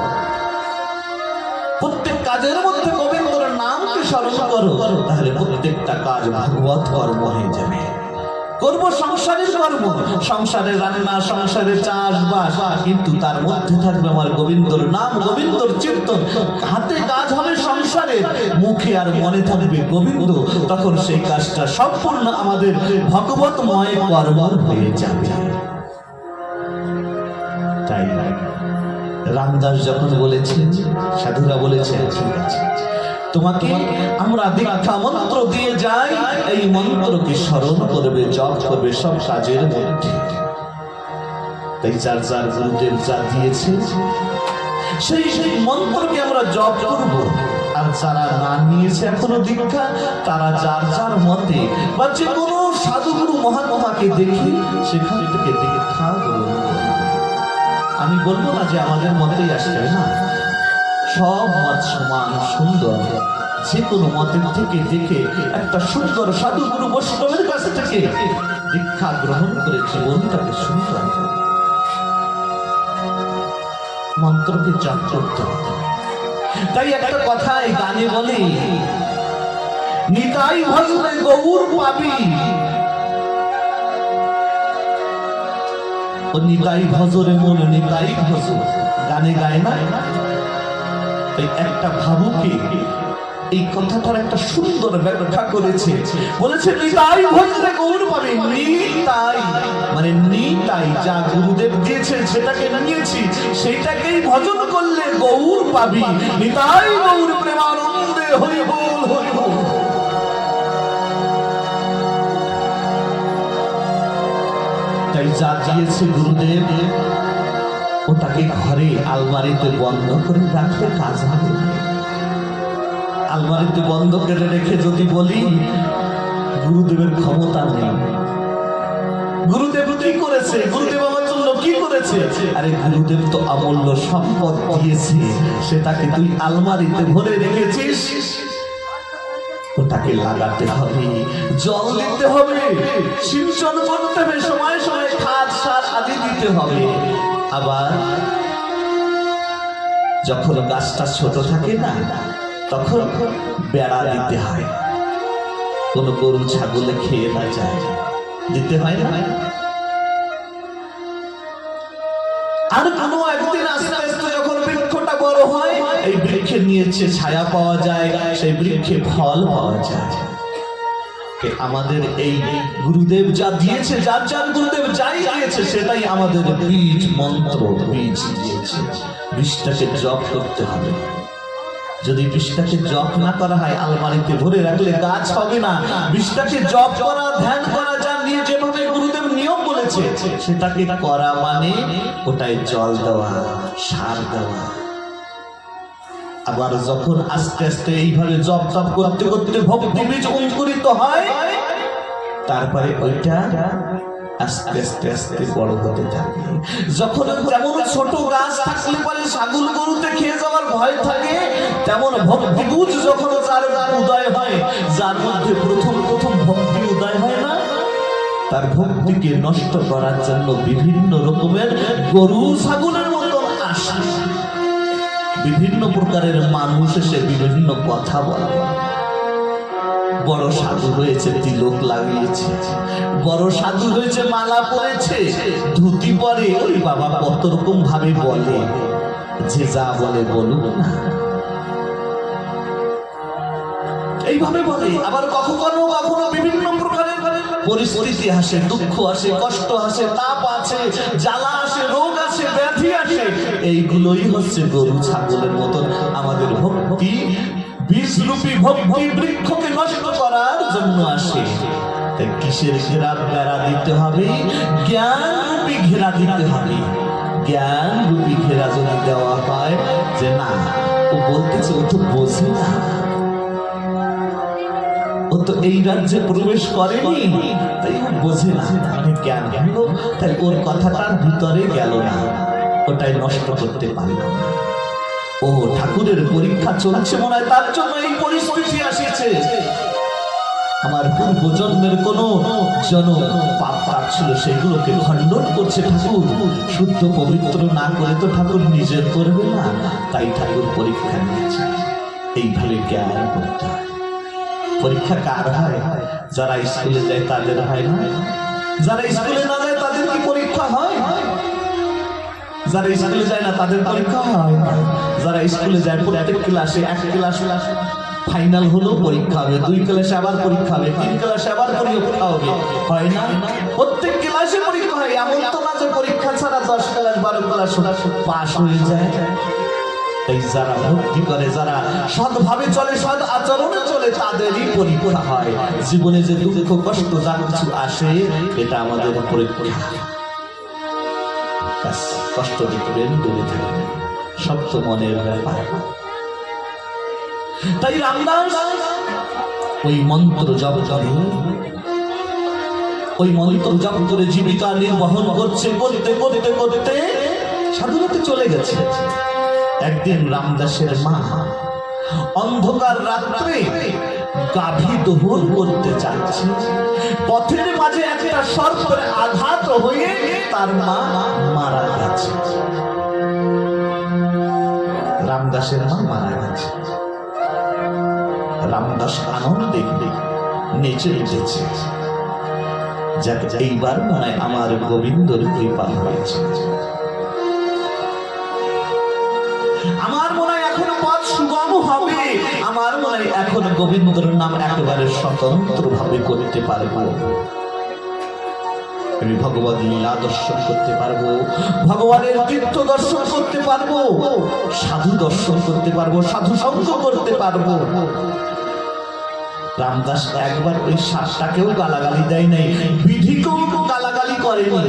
প্রত্যেক কাজের মধ্যে গোবিন্দর নামকে স্মরণ করো, তাহলে প্রত্যেকটা কাজ ভগবত কর্ম হয়ে যাবে। করবো সংসারের কর্ম, সংসারে রান্না, সংসারে চাষবাস, কিন্তু তার মধ্যে থাকবে আমার গোবিন্দর নাম, গোবিন্দর চিন্তন। হাতে কাজ হবে সংসারে, মুখে আর মনে থাকবে গোবিন্দ, তখন সেই কাজটা সম্পূর্ণ আমাদের ভগবতময় কর্ম হয়ে যাবে। তাই রামদাস যখন বলেছেন, সাধুরা বলেছেন, ঠিক আছে, তোমাকে আমরা দীক্ষা মন্ত্র দিয়ে যাই, এই মন্ত্রকে স্মরণ করবে, জপ করবে সব কাজের মধ্যে। তাই যার যার গুরুদেব যা দিয়েছে সেই সেই মন্ত্রকে আমরা জপ করব। আর যারা না নিয়েছে এখনো দীক্ষা, তারা যার যার মতে বা যে কোনো সাধুগুরু মহাত্মাকে দেখি সেখান থেকে দীক্ষা গ্রহণ করবে। আমি বলবো না যে আমাদের মতেই আসবে, না, সব মত সমান সুন্দর। যে কোনো মতের থেকে দেখে একটা সুন্দর সাধুগুরু বৈষ্ণবের কাছ থেকে দীক্ষা গ্রহণ করে জীবনটাকে সুন্দর মন্ত্রকে জপ করতে হবে। তাই একটা কথাই গানে বলে, নিতাই ভজরে গৌর পাবি, ও নিতাই ভজরে মন নিতাই ভজর, গানে গায় না? এই একটা ভাবুকে এই কথাটার একটা সুন্দর ব্যাখ্যা করেছে, বলেছে নিতাই ভজরে গৌর পাবি। নিতাই মানে নিতাই, যা গুরুদেব দিয়েছে সেটাকে নিয়েছি, সেইটাকেই ভজন করলে গৌর পাবি। নিতাই গৌর প্রেমানন্দে হরি বল হরি বল। তাই যা দিয়েছে গুরুদেব, ওটাকে ঘরে আলমারিতে বন্ধ করে রাখলে কাজ হবে। আলমারিতে বন্ধ করে রেখে যদি বলি গুরুদেবের ক্ষমতা নেই, গুরুদেব কি করেছে, গুরুদেব আমার জন্য কি করেছে, আরে গুরুদেব তো অমূল্য সম্পদ দিয়েছে, সেটাকে তুই আলমারিতে ভরে রেখেছিস, ওটাকে লাগাতে হবে, জল দিতে হবে, সিঞ্চন করতে হবে, সময় সময় খাদ সার আদি দিতে হবে। আবার যখন গাছটা ছোট থাকে না, তখন বেড়া দিতে হয়, কোন গরু ছাগলে খেয়ে না যায়, দিতে হয় না? আর কোনো একদিন আস্তে আস্তে যখন বৃক্ষটা বড় হয়, এই বৃক্ষে নিয়েছে ছায়া পাওয়া যায়, সেই বৃক্ষে ফল পাওয়া যায়। আমাদের এই গুরুদেব যা দিয়েছে, যার যার গুরুদেব যাই দিয়েছে, সেটাই আমাদের বীজ মন্ত্র, বীজ দিয়েছে। বীজটাকে জপ করতে হবে। যদি বীজটাকে জপ না করা হয়, আলমারিতে ভরে রাখলে গাছ হবে না। বীজটাকে জপ করা, ধ্যান করা, যা নিয়ে যেভাবে গুরুদেব নিয়ম বলেছে সেটাকে করা মানে ওটাই জল দেওয়া, সার দেওয়া। আবার যখন আস্তে আস্তে এইভাবে জপ তপ করতে করতে ভক্তি বীজ অঙ্কুরিত হয়, তারপরে ওইটা আস্তে আস্তে আস্তে বড় হতে থাকে। যখন যেমন ছোট গাছ থাকলে পরে ছাগল গরুতে খেয়ে যাওয়ার ভয় থাকে, তেমন ভক্তি বীজ যখন যার উদয় হয়, যার মধ্যে প্রথম প্রথম ভক্তি উদয় হয় না, তার ভক্তিকে নষ্ট করার জন্য বিভিন্ন রকমের গরু ছাগলের মতন আসে, বিভিন্ন প্রকারের মানুষ এসে বিভিন্ন কথা বলে। বড় সাধু হয়েছে, তিলক লাগিয়েছে, বড় সাধু হয়েছে, মালা পরেছে, ধুতি পরে, ওই বাবা কত রকম ভাবে বলে, যে যা বলে বলুক না, এইভাবে বলে। আবার কখনো কখনো বিভিন্ন প্রকারের পরিস্থিতি আসে, দুঃখ আসে, কষ্ট আসে, তাপ আছে, জ্বালা আসে, রোগ আসে, ব্যাধি আসে, এইগুলোই হচ্ছে গরু ছাগলের মতন আমাদের ভক্তি বীজরূপী ভক্তি বৃক্ষকে নষ্ট করার জন্য আসে। তাই কিসের ঘেরা বেড়া দিতে হবে? জ্ঞান রূপী ঘেরা দিতে হবে। জ্ঞান রূপী ঘেরা যদি দেওয়া হয়, যে না ও বলতেছে, ও তো বোঝে না, ও তো এই রাজ্যে প্রবেশ করেনি, তাই ও বোঝে না, মানে জ্ঞান হলো, তাই ওর কথাটার ভিতরে গেল না, ওটাই নষ্ট করতে পারল না। ও ঠাকুরের পরীক্ষা চলছে মনে হয়, তার জন্য এই পরিস্থিতি আসছে। আমার পূর্ব জন্মের কোন জন পাপ ছিল, সেগুলোকে খণ্ডন করছে ঠাকুর। শুদ্ধ পবিত্র না করে তো ঠাকুর নিজের করবে না, তাই ঠাকুর পরীক্ষা নিয়েছে। এইভাবে জ্ঞান করতে হয়। পরীক্ষা কার হয়? যারা স্কুলে যায় তাদের হয় না? যারা স্কুলে না যায় তাদের কি পরীক্ষা হয়? যারা স্কুলে যায় না তাদের পরীক্ষা হয়? যারা স্কুলে যায় প্রত্যেক ক্লাসে এক ক্লাস ফাইনাল হলো পরীক্ষা হবে, 2 ক্লাসে আবার পরীক্ষা হবে, 3 ক্লাসে আবার পরীক্ষা হবে, হয় না? প্রত্যেক ক্লাসে পরীক্ষা হয়। এমন তো না যে পরীক্ষা ছাড়া 10 ক্লাস 12 ক্লাস পাস হয়ে যায়। তাই যারা ভক্তি করে, যারা সৎভাবে চলে, সৎ আচরণে চলে, তাদেরই পরীক্ষা হয়। জীবনে যে দুঃখ কষ্ট যা কিছু আসে এটা আমাদের পরীক্ষা। কষ্ট দেখবেন, দূরে থাকবেন, সব তো মনের ব্যাপার। তাই রামদাস ওই মন্ত্র জপ করে, ওই মন্ত্র জপ করে জীবিকা নির্বাহন করছে। করতে করতে করতে সাধুরাতে চলে গেছে। একদিন রামদাসের মা অন্ধকার রাত্রে গাভী দহন করতে যাচ্ছে। পথের মাঝে একটা সর্পের আঘাত হয়ে তার মা মারা গেছে। রামদাসের মা মারা গেছে। রামদাস আনন্দে নেচে উঠেছে, যাকে এইবার মনে হয় আমার গোবিন্দর কৃপা হয়েছে। আমার মনে হয় এখন পথ সুগম হবে। আমার মনে হয় এখন গোবিন্দর নাম একেবারে স্বতন্ত্র ভাবে করতে পারবো। আমি ভগবত লীলা দর্শন করতে পারবো, ভগবানের তীর্থ দর্শন করতে পারবো, সাধু দর্শন করতে পারবো, সাধু সঙ্গ করতে পারবো। রামদাস একবার ওই সাতটাকেও গালাগালি দেয় নাই, বিধিকেও গালাগালি করেনি।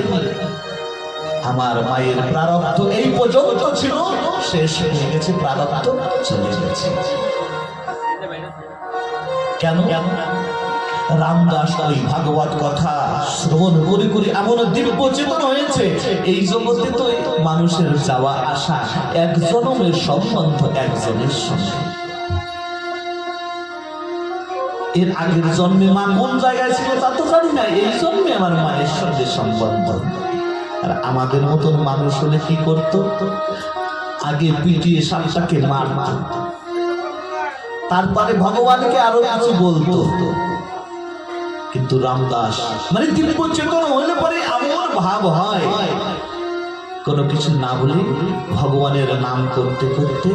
আমার মায়ের প্রারব্ধ এই পর্যন্ত ছিল, শেষ হয়ে গেছে, প্রারব্ধ চলে গেছে। কেন? রামদাস ওই ভাগবত কথা শ্রবণ করে করে এমন দিব্য চেতন হয়েছে। এই জগতে তো মানুষের যাওয়া আসা এক জনমের সম্বন্ধ একজনের সঙ্গে। এর আগের জন্মে মা কোন জায়গায় ছিল তা তো জানি না, এই জন্মে আমার মায়ের সঙ্গে সম্বন্ধ। আর আমাদের মতন মানুষ হলে কি করতো? আগে পিটিয়ে সাপটাকে মারত, তারপরে ভগবানকে আরো কিছু বলতো। কিন্তু রামদাস মানে দিব্য চেতন হলে পরে এমন ভাব হয়, কোনো কিছু না বলে ভগবানের নাম করতে করতে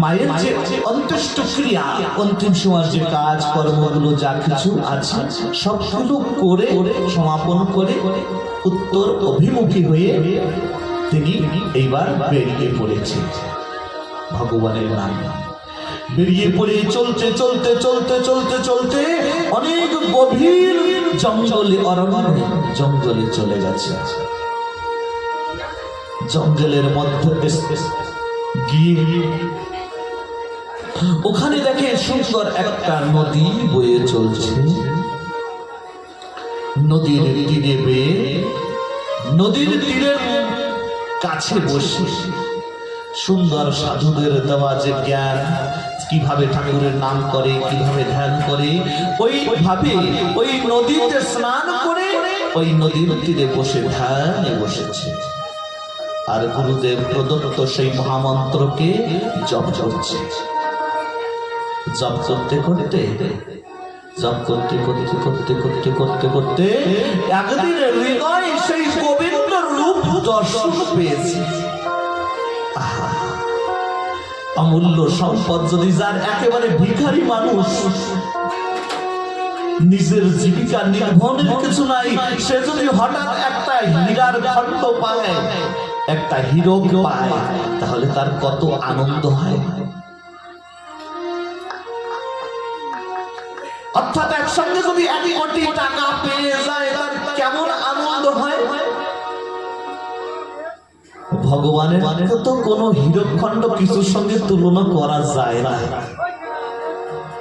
মায়ের যে অন্ত্যেষ্ট ক্রিয়া, অন্তিম সময় যে কাজ কর্মগুলো যা কিছু আছে সবগুলো করে সমাপন করে উত্তর অভিমুখী হয়ে তিনি এইবার বেরিয়ে পড়েছে ভগবানের নামে। বেরিয়ে পড়ে চলতে চলতে চলতে চলতে চলতে অনেক গভীর জঙ্গলে, অরণ্য জঙ্গলে চলে গেছে। জঙ্গলের মধ্যে গিয়ে ওখানে দেখে সুন্দর একটা নদী বয়ে চলছে। নদীর তীরে বেয়ে নদীর তীরের কাছে বসে সুন্দর সাধুদের দেওয়া যে জ্ঞান, কিভাবে ঠাকুরের নাম করে, কিভাবে ধ্যান করে, ওইভাবে ওই নদীতে স্নান করে ওই নদীর তীরে বসে ধ্যানে বসেছে। আর গুরুদেব প্রদত্ত সেই মহামন্ত্রকে জপ করছে। জপ করতে করতে জপ করতে করতে করতে করতে করতে করতে একদিন হৃদয় সেই গোবিন্দর রূপ দর্শন পেয়েছে। অমূল্য সম্পদ যদি যার, একেবারে ভিখারি মানুষ, নিজের জীবিকা নির্ভরের কিছু নাই, সে যদি হঠাৎ একটা হীরার খণ্ড পায়, একটা হীরক পায়, তাহলে তার কত আনন্দ হয়। অর্থাৎ একসঙ্গে যদি 1 কোটি টাকা পেয়ে যায়, তার কেমন আনন্দ হয়। ভগবানের তো কোনো হীরকখণ্ড কিছুর সঙ্গে তুলনা করা যায় না।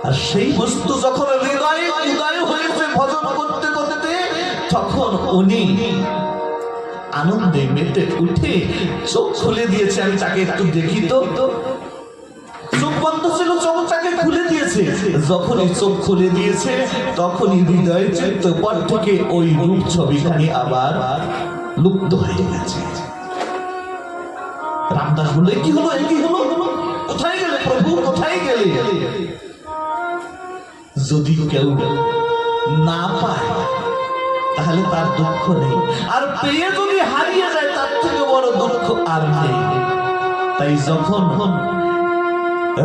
আর সেই বস্তু যখন হৃদয়ে উদয় হয়েছে ভজন করতে করতে, তখন উনি আনন্দে মেতে উঠে চোখ খুলে দিয়েছে। আমি তাকে একটু দেখি তো। চোখ বন্ধ ছিল, চোখটাকে খুলে দিয়েছে। যখনই চোখ খুলে দিয়েছে, তখনই হৃদয় চিত্তপট থেকে ওই রূপ ছবিখানি আবার লুপ্ত হয়ে গেছে। রামদাস বললে, কি হলো, কি হলো, কোথায় গেলে প্রভু, কোথায় গেলে? যদি কেউ না পায় তাহলে তার দুঃখ নেই, আর পেয়ে যদি হারিয়ে যায় তার থেকে বড় দুঃখ আর নেই। তাই যখন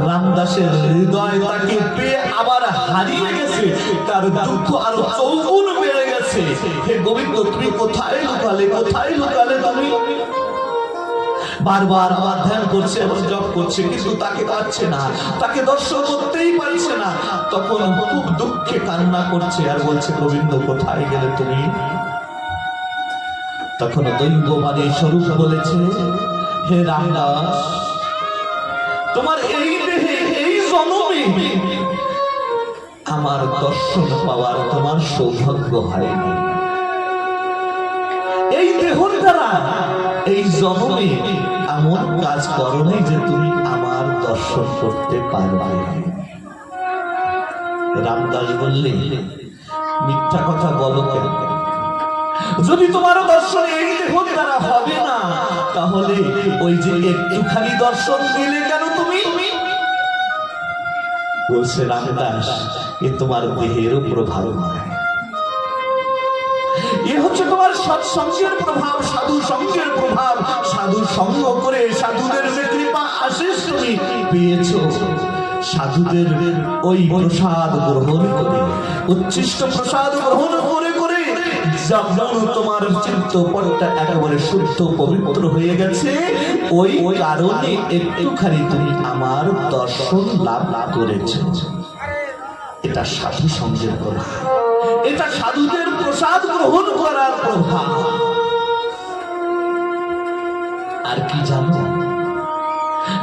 রামদাসের হৃদয় তাকে পেয়ে আবার হারিয়ে গেছে, তার দুঃখ আরো চৌগুণ বেড়ে গেছে। হে গোবিন্দ, তুমি কোথায় লুকালে, কোথায় লুকালে তুমি? বারবার আবার ধ্যান করছে এবং জপ করছে, কিন্তু তাকে পাচ্ছে না, তাকে দর্শন করতেই পারছে না। তখন খুব দুঃখে কান্না করছে আর বলছে, গোবিন্দ কোথায় গেলে তুমি? তখন দৈববাণী স্বরূপ বলেছে, হে রামদাস, তোমার এই দেহে এই জন্মে আমার দর্শন পাওয়ার তোমার সৌভাগ্য হয়নি। এই দেহর দ্বারা এই জন্মে এমন কাজ করো নাই যে তুমি আমার দর্শন করতে পারবে। রামদাস বললে, মিথ্যা কথা বলো কেন? যদি তোমার দর্শন এই দেহর দ্বারা হবে না, তাহলে ওই যে একটুখানি দর্শন দিলে কেন তুমি? বলছে রামদাস, এ তোমার দেহেরও প্রভাব নয়, এ হচ্ছে তোমার সৎসঙ্গের প্রভাব, সাধু সঙ্গের প্রভাব। সাধু সঙ্গ করে সাধুদের যে কৃপা আশীষ তুমি পেয়েছ, সাধুদের ওই প্রসাদ গ্রহণ করে, উচ্ছিষ্ট প্রসাদ গ্রহণ করে করে যেমন তোমার চিত্তপটটা একেবারে শুদ্ধ পবিত্র হয়ে গেছে, ওই কারণে একটুখানি তুমি আমার দর্শন লাভ করেছ। এটা সাধু সঙ্গের প্রভাব, এটা সাধুদের প্রসাদ গ্রহণ করার প্রভাব। আর কি জানো,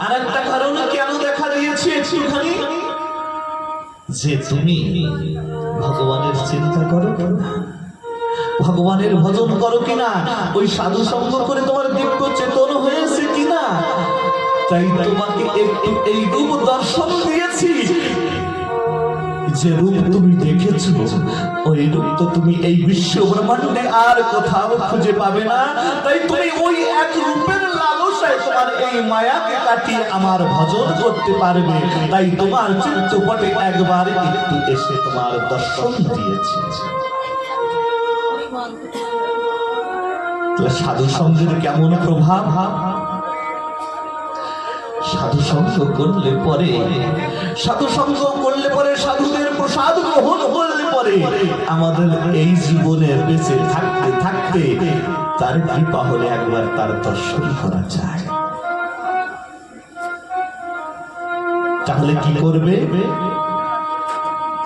আর একটা কারণে কেন দেখা দিয়েছে একটুখানি, যে তুমি ভগবানের চিন্তা করো কিনা, ভগবানের ভজন করো কিনা, ওই সাধু সঙ্গ করে তোমার দিব্য চেতন হয়েছে কিনা। তাই তোমাকে একটু এই রূপ দর্শন দিয়েছি, যে রূপ তুমি দেখেছো ওই রূপ তো তুমি এই বিশ্ব ব্রহ্মাণ্ডে আর কোথাও খুঁজে পাবে না। তাই তুমি ওই এক রূপের লালসায় তোমার এই মায়াকে কাটিয়ে আমার ভজন করতে পারবে। তাই তোমার চিত্তপটে একবার একটু এসে তোমার দর্শন দিয়েছে। সাধু সঙ্গের কেমন প্রভাব? সাধু সঙ্গ করলে পরে, সাধু সঙ্গ করলে পরে, সাধুদের প্রসাদ গ্রহণ করলে পরে আমাদের এই জীবনের বেঁচে থাকতে থাকতে তার কৃপা হলে একবার তার দর্শন করা যায়। তাহলে কি করবে?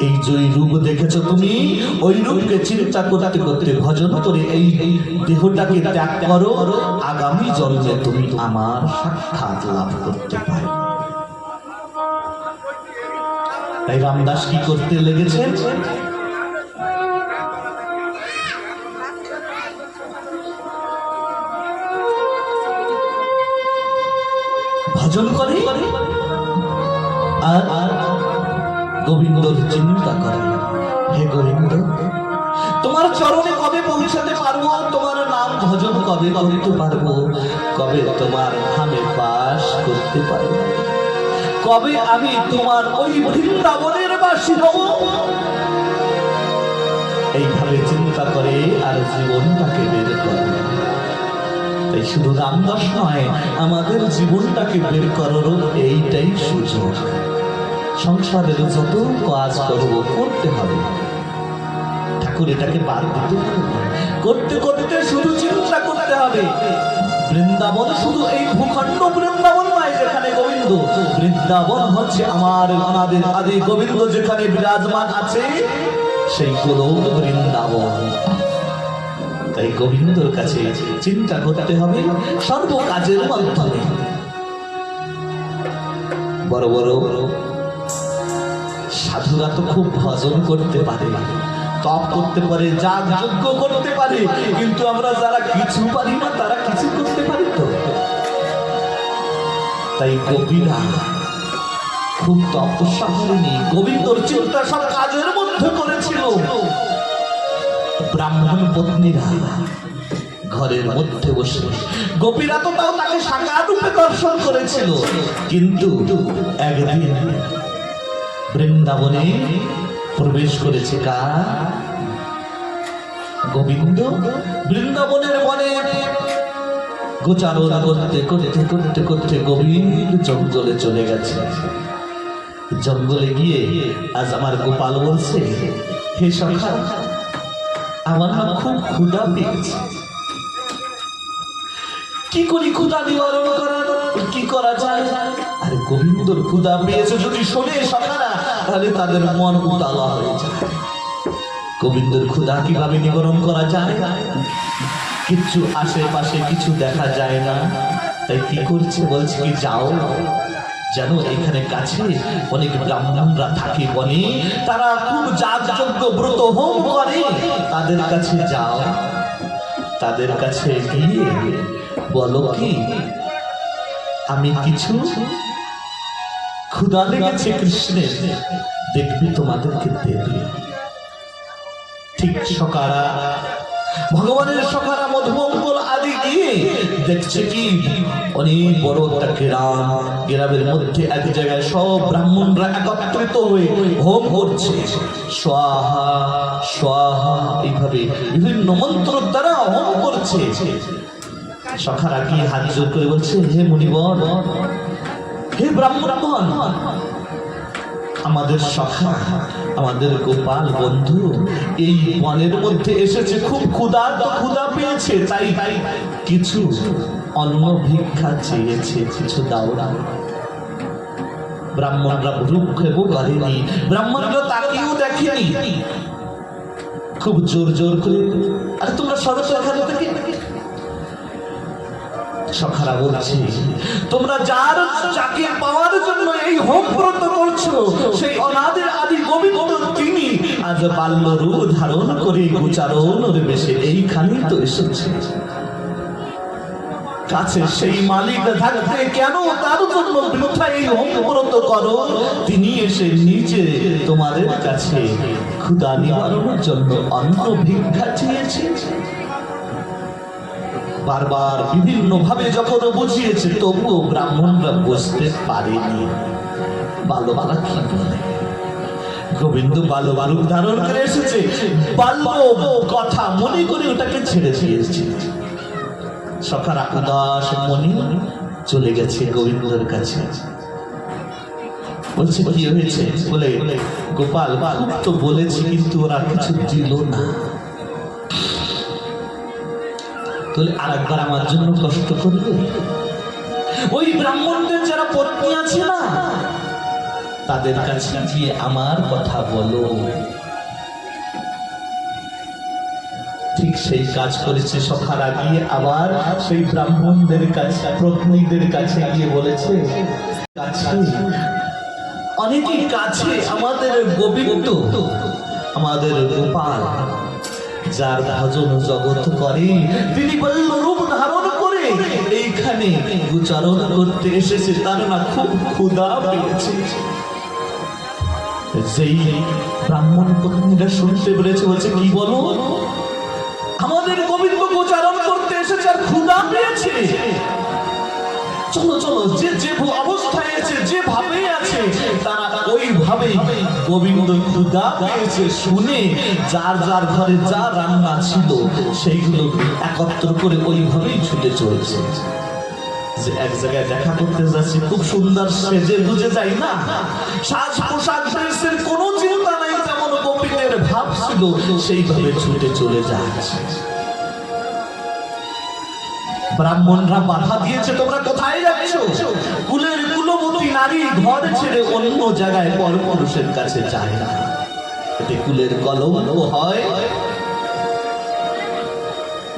এই যে রূপ দেখেছো তুমি, ওই রূপকে চিন্তা করতে করতে ভজন করে এই দেহটাকে ত্যাগ করো, আগামী জন্মে তুমি আমার সাক্ষাৎ লাভ করতে পারো। তাই রামদাস কি করতে লেগেছে? ভজন করে আর গোবিন্দর চিন্তা করে। হে গোবিন্দ, তোমার চরণে কবে পৌঁছাতে পারবো, তোমার নাম ভজন কবে করতে পারবো, কবে তোমার ধামে বাস করতে পারবো, কবে আমি তোমার ওই বৃন্দাবনের বাসী হব। এইভাবে চিন্তা করে আর জীবনটাকে বের করে। তাই শুধু রামদাস নয়, আমাদের জীবনটাকে বের করার এইটাই সুযোগ। সংসারের যত কাজ করবো করতে হবে, ঠাকুর এটাকে বাদ দিতে হবে। করতে করতে শুধু চিন্তা করতে হবে বৃন্দাবন শুধু এই ভূখণ্ড বৃন্দাবন নয় যেখানে গোবিন্দ, বৃন্দাবন হচ্ছে আমার অনাদির আদি গোবিন্দ যেখানে বিরাজমান আছে, সেই গোলক বৃন্দাবন। তাই গোবিন্দর কাছে চিন্তা করতে হবে সর্ব কাজের মাধ্যমে। বড় বড় সাধুরা তো খুব ভজন করতে পারে, তপ করতে পারে, যাগ যজ্ঞ করতে পারে, কিন্তু আমরা যারা কিছু পারি না তারা কিছু করতে পারি তো। তাই গোপীরা খুব তপস্যা করেনি, গোবিন্দর চিন্তা সব কাজের মধ্যে করেছিল। ব্রাহ্মণ পত্নীরা ঘরের মধ্যে বসে, গোপীরা তো তাও তাকে সাকার রূপে দর্শন করেছিল, কিন্তু একদিন বৃন্দাবনে প্রবেশ করেছে কার? গোবিন্দ বৃন্দাবনের বনে গোচারণ করতে করতে করতে করতে গোবিন্দ জঙ্গলে চলে গেছে। জঙ্গলে গিয়ে আজ আমার গোপাল বলছে, হে সখা, আমার না খুব ক্ষুধা পেয়েছে, কি করি ক্ষুধা নিবারণ করার, কি করা যায়? আরে গোবিন্দর ক্ষুধা পেয়েছে যদি শোনে সখারা, তাহলে তাদের মন উতালা হয়ে যায়। গোবিন্দর ক্ষুধা কিভাবে নিবারণ করা যায়? কিছু আশেপাশে কিছু দেখা যায় না, তাই কি করছে? বলছে কি, যাও, জানো এখানে কাছে অনেক ব্রাহ্মণরা থাকে বনে, তারা খুব যাগযজ্ঞ ব্রত হোম করে, তাদের কাছে যাও, তাদের কাছে গিয়ে বলো কি আমি কিছু ক্ষুধা লেগেছে কৃষ্ণের, দেখবি তোমাদেরকে দেবে। ঠিক সকারা ভগবানের সখারা মধুমঙ্গল আদি গিয়ে দেখছে কি অনেক বড় একটা গ্রাম, গ্রামের মধ্যে এক জায়গায় সব ব্রাহ্মণরা একত্রিত হয়ে হোম করছে, স্বাহা স্বাহা এইভাবে বিভিন্ন মন্ত্র দ্বারা হোম করছে। সখারা গিয়ে হাত জোর করে বলছে, হে মুনিবর, হে ব্রাহ্মণ, আমাদের সখা, আমাদের গোপাল বন্ধু এই বনের মধ্যে এসেছে, খুব ক্ষুধা পেয়েছে, তাই কিছু অন্ন ভিক্ষা চেয়েছে, কিছু দাও না। ব্রাহ্মণরা ভ্রুক্ষেপ করেনি, ব্রাহ্মণরা তাকিয়েও দেখেনি, খুব জোর জোর করে, আরে তোমরা সদস্য এখানে থেকে। সখারা বলছে, তোমরা যার যাকে পাওয়ার জন্য এই হোম ব্রত করছো, সেই অনাদির আদি গোবিন্দ তিনি আজ বাল্য রূপ ধারণ করে গোচারণের বেশে এইখানে তো এসেছে। কাছে সেই মালিক থাকতে কেন তার জন্য বৃথা এই হোম ব্রত করো? তিনি এসে নিজে তোমাদের কাছে ক্ষুধা নিবারণের জন্য অন্ন ভিক্ষা চেয়েছে। বারবার বিভিন্ন ভাবে যখন বুঝিয়েছে, তবুও ব্রাহ্মণরা বুঝতে পারেনি। বাল্যবালা কি বলে? গোবিন্দ বাল্যবালক ধারণ করে এসেছে, বাল্য কথা মনে করে ওটাকে ছেড়ে দিয়েছে। সখারা উদাস মনে চলে গেছে গোবিন্দর কাছে, বলছে কি হয়েছে? বলে, গোপাল খুব তো বলেছি, কিন্তু ওরা কিছু দিল না, তাহলে আর একবার আমার জন্য কষ্ট করবে? ওই ব্রাহ্মণদের যারা পত্নী আছে না, তাদের কাছে গিয়ে আমার কথা বলো। ঠিক সেই কাজ করেছে সখারা, গিয়ে আবার সেই ব্রাহ্মণদের কাছে, পত্নীদের কাছে গিয়ে বলেছে, কাছে অনেকেই কাছে আমাদের গোবিন্দ, আমাদের গোপাল, যার ভজন জগৎ করে, তিনি বলল রূপ ধারণ করে এইখানে গোচারণ করতে এসেছে, তার না খুব ক্ষুধা পেয়েছে। যেই ব্রাহ্মণ পত্নীরা শুনতে পেরেছে, বলছে কি বলো, আমাদের গোবিন্দ গোচারণ করতে এসেছে আর ক্ষুধা পেয়েছে? চলো চলো, যে যে অবস্থায় আছে, যেভাবে আছে, তারা ওইভাবে গোবিন্দ ক্ষুধা পেয়েছে শুনে যার যার ঘরে যা রান্না ছিল সেইগুলো একত্র করে ওইভাবেই ছুটে চলছে। যে এক জায়গায় দেখা করতে যাচ্ছি, খুব সুন্দর সেজে বুঝে যাই না, সাজ পোশাক ড্রেসের কোনো চিন্তা নাই, যেমন গোপীদের ভাব ছিল সেইভাবে ছুটে চলে যাচ্ছে। ব্রাহ্মণরা বাধা দিয়েছে, তোমরা কোথায় যাচ্ছ? কুলের কুলবতী নারী ঘর ছেড়ে অন্য জায়গায় পরপুরুষের কাছে যায় না, এতে কুলের কলঙ্ক হয়।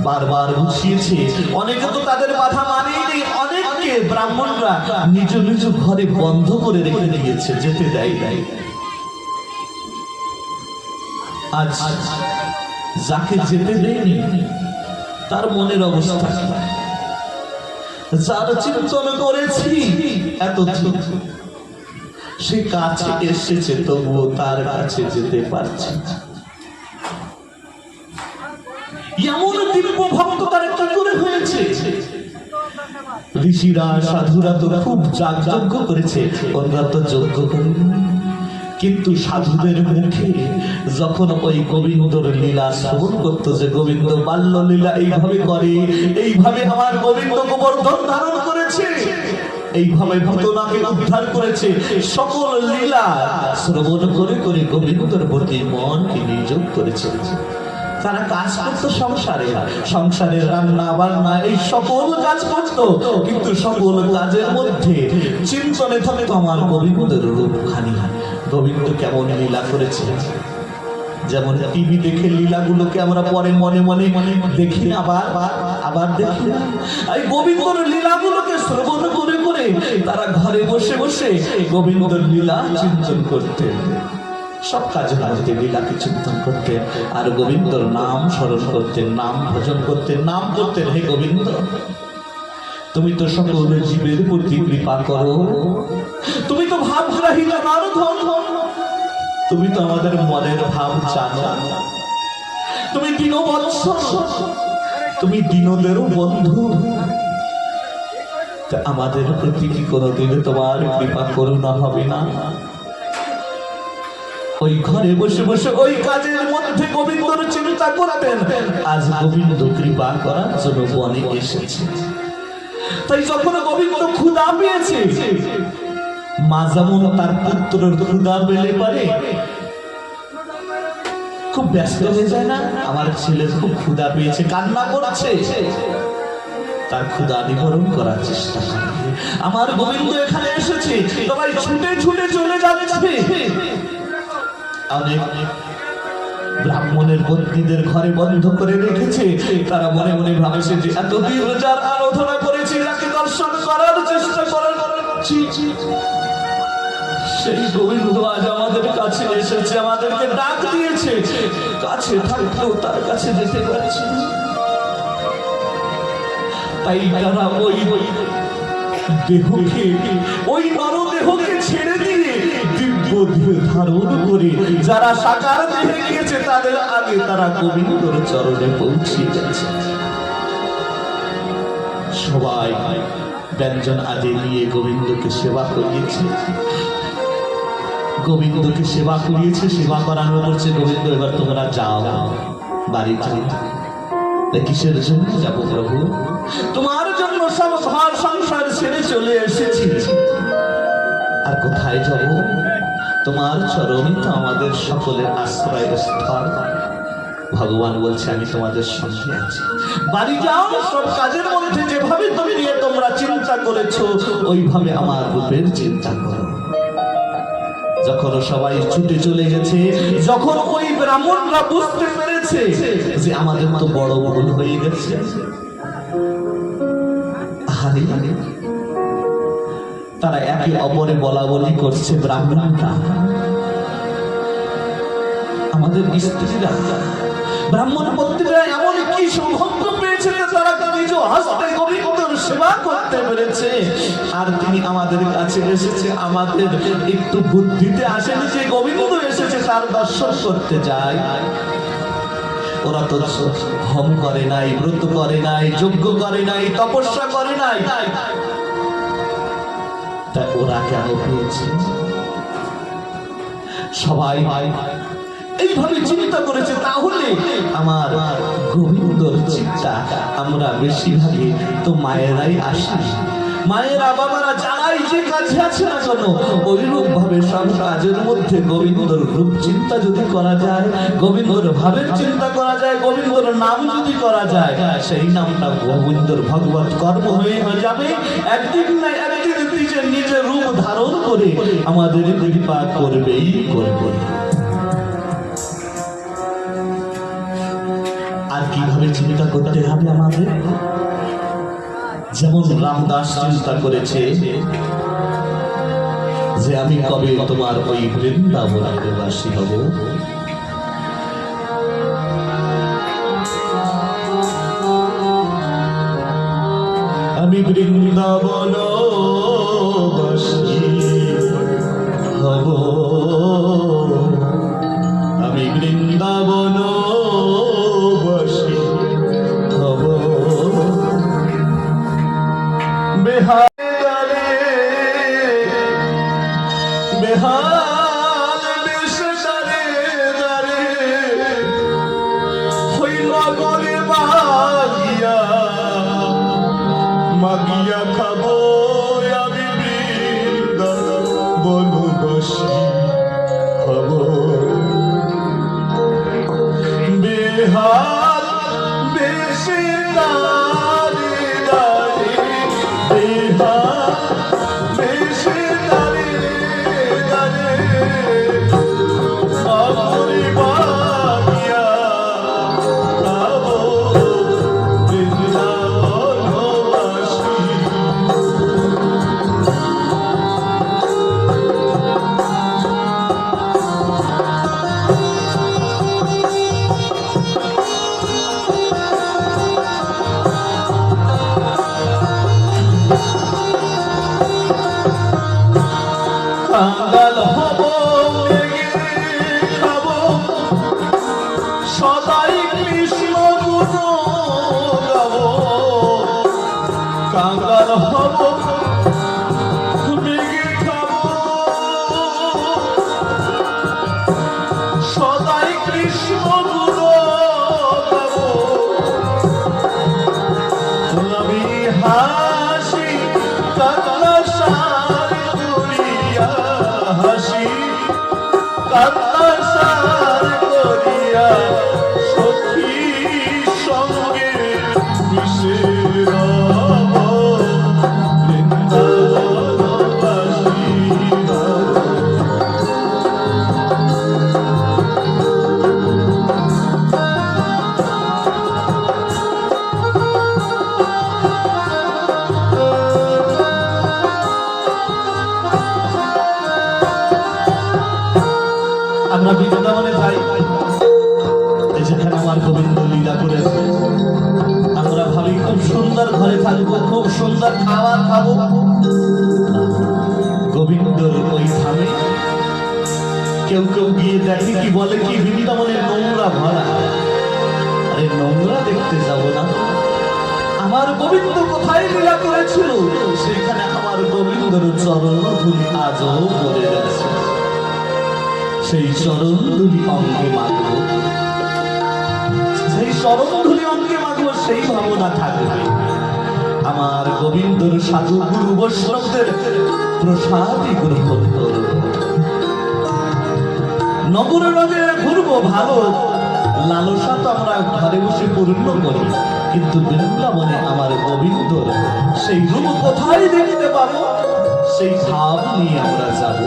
বারবার বুঝিয়েছে, অনেকে তো তাদের বাধা মানেনি, অনেককে ব্রাহ্মণরা নিজ নিজ ঘরে বন্ধ করে রেখে দিয়েছে, যেতে দেয় নাই। আজ যাকে যেতে দেয়নি তার মনের অবস্থা, যার চিন্তন করেছি এত সে কাছে এসেছে, তবুও তার কাছে যেতে পারছে না। এমন দিব্য ভক্ত তার কি করে হয়েছে? ঋষিরা সাধুরা তো খুব যাগযজ্ঞ করেছে, ওরা তো যজ্ঞ করেনি, কিন্তু সাধুদের মুখে যখন ওই গোবিন্দর লীলা শ্রবণ করতো, যে গোবিন্দ বাল্য লীলা এইভাবে করে, এইভাবে আমার গোবিন্দ গোবর্ধন ধারণ করেছে, এইভাবে ভূতনাকে উদ্ধার করেছে, সকল লীলা শ্রবণ করে করে গোবিন্দর প্রতি মনকে নিয়োগ করেছে। তারা কাজ করতো সংসারে, সংসারের রান্না বান্না এই সকল কাজ করতো, কিন্তু সকল কাজের মধ্যে চিন্তনে থাকতো আমার গোবিন্দের রূপখানি, গোবিন্দ কেমন লীলা করেছে। যেমন টিভি দেখে লীলাগুলোকে আমরা পরে মনে মনে দেখি, আবার আবার দেখি, এই গোবিন্দর লীলাগুলোকে শ্রবণ করে করে তারা ঘরে বসে বসে গোবিন্দর লীলা চিন্তন করতেন। সব কাজে মধ্যে লীলাকে চিন্তন করতেন আর গোবিন্দর নাম স্মরণ করতেন, নাম ভজন করতেন, নাম করতেন, হে গোবিন্দ তুমি তো সকল জীবের প্রতি কৃপা করো, তুমি তো ভাবগ্রাহী জনার্দন, তুমি তো আমাদের মনের ভাব জানো, তুমি দীনবৎস, তুমি দীনদেরও বন্ধু, তা আমাদের প্রতি কি কোনোদিন তোমার কৃপা করুণা হবে না? ওই ঘরে বসে বসে ওই কাজের মধ্যে গোবিন্দর চিন্তা করতেন। আজ গোবিন্দ কৃপা করার জন্য বনে এসেছে, তাই যখন গোবিন্দ ক্ষুধা পেয়েছে, মা যেমন তার পুত্রের ক্ষুধা পেলে পারে খুব ব্যস্ত হয়ে যায় না, আমার ছেলে খুব ক্ষুধা পেয়েছে, কান্না করছে, তার ক্ষুধা নিবারণ করার চেষ্টা করে। আমার গোবিন্দ এখানে এসেছে, সবাই ছুটে ছুটে চলে যাচ্ছে। অনেক ব্রাহ্মণের পত্নীদের ঘরে বন্ধ করে রেখেছে, তারা মনে মনে ভাবছে যে এতদিন যার আরাধনা করেছি, যাকে দর্শন করার চেষ্টা করছি, সেই গোবিন্দ আজ আমাদের কাছে এসেছে, আমাদেরকে ডাক দিয়েছে, কাছে থাকলেও তার কাছে যেতে পারছি না। তাই তারা ওই দেহকে, ওই নরদেহকে ছেড়ে দিয়ে দিব্য দেহ ধারণ করে যারা সাকার দেহে গিয়েছে, তাদের আগে তারা গোবিন্দর চরণে পৌঁছে গেছে। সবাই ব্যঞ্জন আদি নিয়ে গোবিন্দকে সেবা করিয়েছে, গোবিন্দকে সেবা করিয়েছে, সেবা করানো করছে। গোবিন্দ এবার তোমরা যাও বাড়ি যাও। কিসের জন্য যাব প্রভু? তোমার জন্য সব ঘর সংসার ছেড়ে চলে এসেছি, আর কোথায় যাব? তোমার চরণই তো আমাদের সকলের আশ্রয় স্থল। ভগবান বলছে আমি তোমাদের সঙ্গে আছি, বাড়ি যাও। সব কাজের মধ্যে যেভাবে তুমি নিয়ে তোমরা চিন্তা করেছো, ওইভাবে আমার রূপের চিন্তা করো। যখন সবাই ছুটে চলে গেছে, যখন ওই ব্রাহ্মণরা বুঝতে পেরেছে যে আমাদের তো বড় ভুল হয়ে গেছে, তারা একে অপরে বলা বলি করছে। ব্রাহ্মণরা, আমাদের স্ত্রীরা, ব্রাহ্মণ পত্নীরা এমন কি সৌভাগ্য পেয়েছে যে তারা নিজ হস্তে গোবিন্দর সেবা করতে পেরেছে। আর তিনি আমাদের কাছে এসেছে, আমাদের একটু বুদ্ধিতে আসেনি যে গোবিন্দ এসেছে তার দর্শন করতে যায়। ওরা তো হোম করে নাই, ব্রত করে নাই, যজ্ঞ করে নাই, তপস্যা করে নাই, তা ওরা কেন পেয়েছে? সবাই এইভাবে চিন্তা করেছে। তাহলে আমার গোবিন্দর চিন্তা আমরা বেশিরভাগই তো মায়েরাই আসি, মায়েরা বাবারা যারাই যে কাজে আছে না কেন, ওইরূপ ভাবে সব কাজের মধ্যে গোবিন্দর রূপ চিন্তা যদি করা যায়, গোবিন্দর ভাবের চিন্তা করা যায়, গোবিন্দর নাম যদি করা যায়, সেই নামটা গোবিন্দর ভগবত কর্ম হয়ে যাবে। একদিন না একদিন নিজের রূপ ধারণ করে আমাদের কৃপা করবেই করবে। আর কিভাবে চিন্তা করতে হবে আমাদের? যেমন রামদাস চিন্তা করেছে যে আমি কবে তোমার ওই বৃন্দাবনের বাসী হব। আমি বৃন্দাবন বাসী হব, আমি বৃন্দাবন বাসী হব। বেহাল ভালোবাসি হব বেহাল বেশি দাঁড়িয়ে দাঁড়িয়ে বেহাল বেশি দাঁড়িয়ে দাঁড়িয়ে আপনি বানিয়া যাব বৃন্দাবনবাসী। কাঙ্গাল হব মেঘে খাব সদাই কৃষ্ণ গুণ গাব। কাঙ্গাল হব মেঘে খাব সদাই কৃষ্ণ গুণ গাব। আমি হাসি কান্না সার করিয়া হাসি কান্না সার করিয়া সখী সঙ্গে মিশে রব বৃন্দাবনবাসী হব। আমরা বৃন্দাবনে যাই, যেখানে আমার গোবিন্দ লীলা করেছে। আমরা ভাবি খুব সুন্দর ঘরে থাকবো, খুব সুন্দর খাবার খাবো। গোবিন্দর ওই ধামে কেউ কেউ গিয়ে দেখে কি বলে কি বৃন্দাবনের নোংরা ভরা। আরে নোংরা দেখতে যাব না, আমার গোবিন্দ কোথায় লীলা করেছিল সেখানে আমার গোবিন্দর চরণ ধুলি আজও পড়ে গেছে। সেই চরণ ধুলি অঙ্গে মাখবো, সেই চরণ ধুলি অঙ্গে মাখবো, সেই ভাবনা থাকবে। আমার গোবিন্দর সাধু গুরু বৈষ্ণবদের প্রসাদই গ্রহণ করব। নগরে নগরে ঘুরবো ভালো, লালসা তো আমরা ঘরে বসে পূর্ণ করি, কিন্তু বৃন্দাবনে আমার গোবিন্দর সেই রূপ কোথায় দেখতে পাবো, সেই ভাব নিয়ে আমরা যাবো।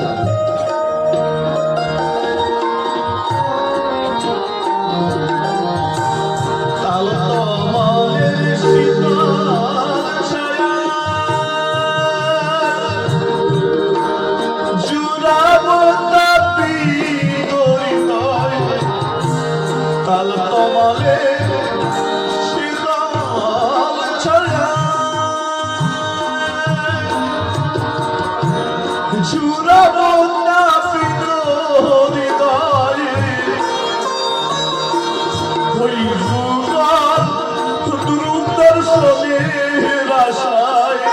তাল তমালে শীতল ছায়া জুড়াবো না হৃদয়ে ওই যুগল দ্রুত দর্শনের আশায়।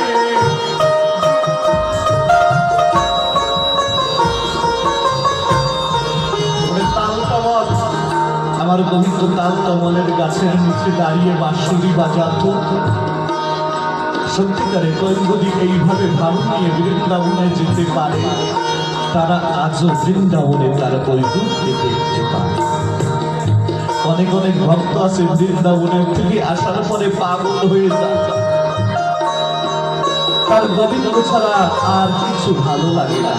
আমার গোবিন্দ তাল তমলের গাছের নিচে দাঁড়িয়ে বাঁশুরি বাজাতো। সত্যিকারে যদি এইভাবে ভাব নিয়ে বৃন্দাবনে যেতে পারে, তারা আজও বৃন্দাবনে তার বৈরূপ দেখতে পারে। অনেক অনেক ভক্ত আছে বৃন্দাবনের থেকে আসার পরে পাগল হয়ে যায়, তার গোবিন্দ ছাড়া আর কিছু ভালো লাগে না।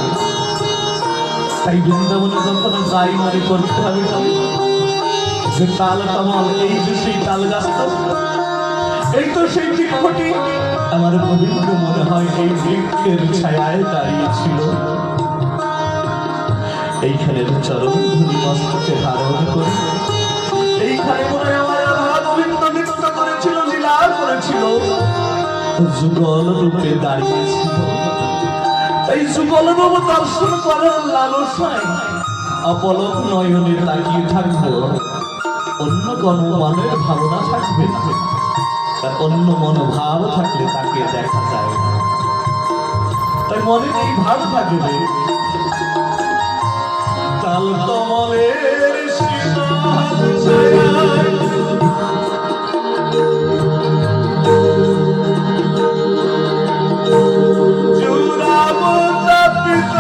তাই বৃন্দাবনে যখন যাই মনে করতে হবে যে তাল তমাল, এই যে সেই তাল গাছ, এই তো সেই বৃক্ষটি। আমার গোবিন্দ মনে হয় এই বৃক্ষের ছায়ায় দাঁড়িয়ে ছিল। এইখানে চরণ ধুলি মস্তকে ধারণ করে এইখানে মনে হয় আমার রাধা গোবিন্দ নৃত্য করেছিল, লীলা করেছিল, যুগল রূপে দাঁড়িয়েছিল। এই যুগল রূপ দর্শন করার লালসায় অপলক নয়নে তাকিয়ে থাকবো। অন্য কোনো মনের ভাবনা থাকবে না, তার অন্য মনোভাব থাকলে তাকে দেখা যায় না। তাই মনে এই ভাব থাকবে তাল তমলের শীতল ছায়ায় জুড়াবো তাপিত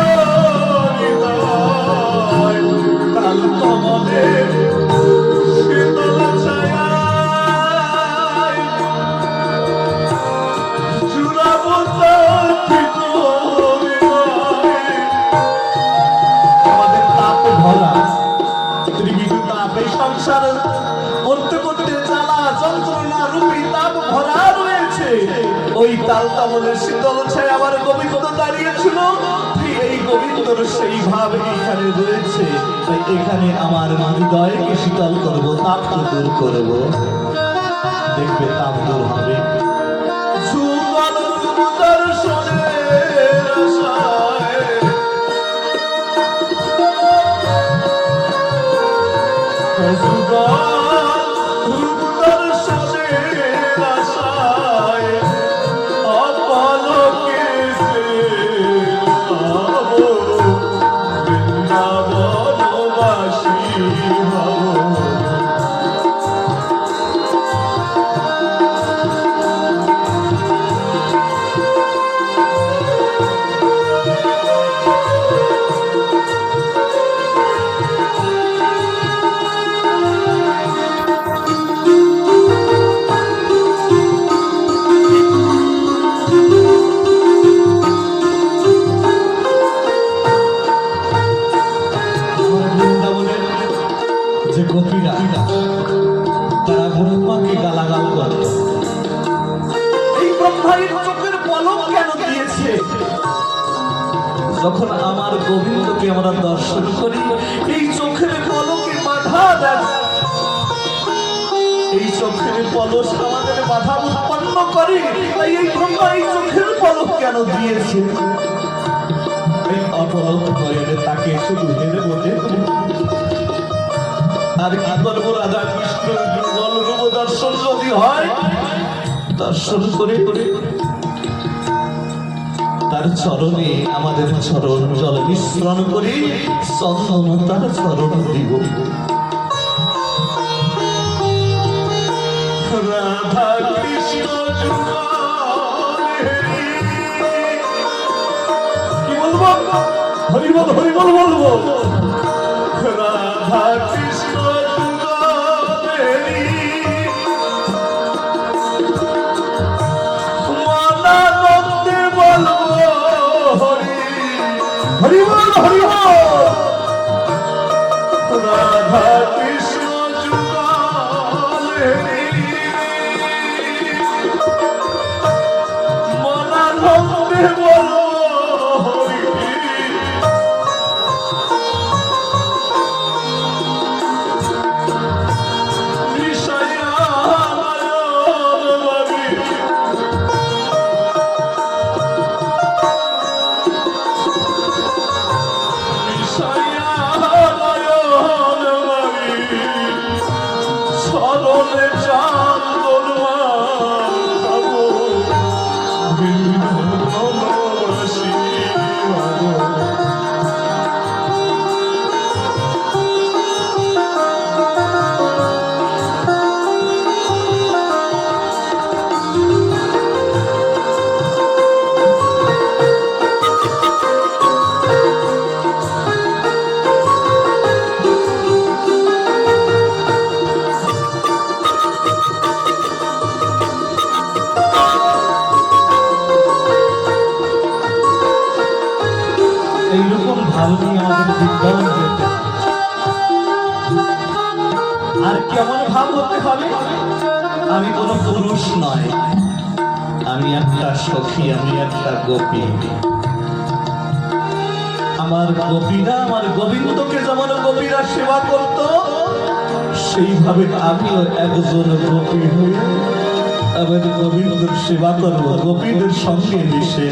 ভরা রয়েছে। ওই তালতামলের শীতল ছায় আমার গোবিন্দ দাঁড়িয়েছিল, এই গোবিন্দর সেই ভাব এখানে রয়েছে। তাই এখানে আমার হৃদয়কে শীতল করবো, তাপকে দূর করবো, দেখবে তাপ দূর হবে। যুগল দর্শনের আশায় যে গোপীরা তারা ব্রহ্মাকে গালাগাল করে, এই ব্রহ্মার চোখের পলক কেন দিয়েছে? যখন আমার গোবিন্দকে আমরা দর্শন করি, এই চোখের পলকে বাধা দেয়, এই চোখের পলক আমাদের বাধা উৎপন্ন করে। তাই এই ব্রহ্মা এই চোখের পলক কেন দিয়েছে? এই অপলক করে তাকে শুধু হেরে বলে আর কি করবো? রাধা কৃষ্ণ যুগল রূপ দর্শন যদি হয়, দর্শন করে করে তার চরণে আমাদের চরণ জল মিশ্রণ করে চন্দন তার চরণ দিব। রাধা কৃষ্ণ কি বলবো? হরিবল হরিবল বলবো। রাধা কৃষ্ণ মনানন্দে বলবো হরি হরিবল হরিবল। রাধা কৃষ্ণ যুগলে মনানন্দে বলবো হরি। এইরকম ভাব নিয়ে আমাদের বিদ্যালয় যেতে, আর কেমন ভাব হতে হবে? আমি কোনো পুরুষ নয়, আমি একটা সখী, আমি একটা গোপী। আমার গোপীরা আমার গোবিন্দকে যেমন গোপীরা সেবা করত, সেইভাবে আমিও একজন গোপী হয়ে আমার গোবিন্দর সেবা করবো, গোপীদের সঙ্গে মিশে।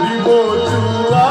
দিব জুয়া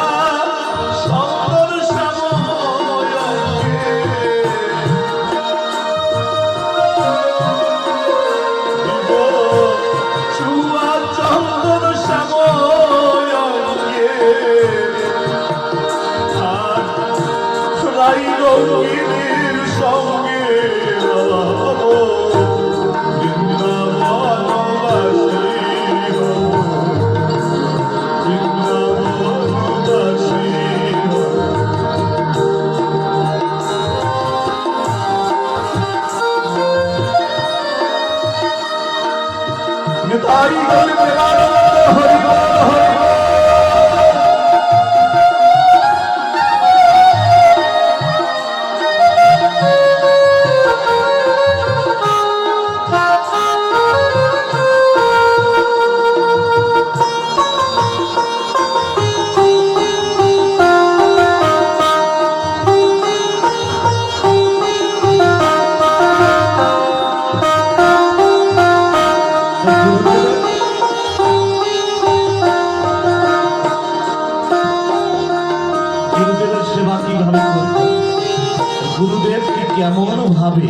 সুখদেব কেমন ভাবে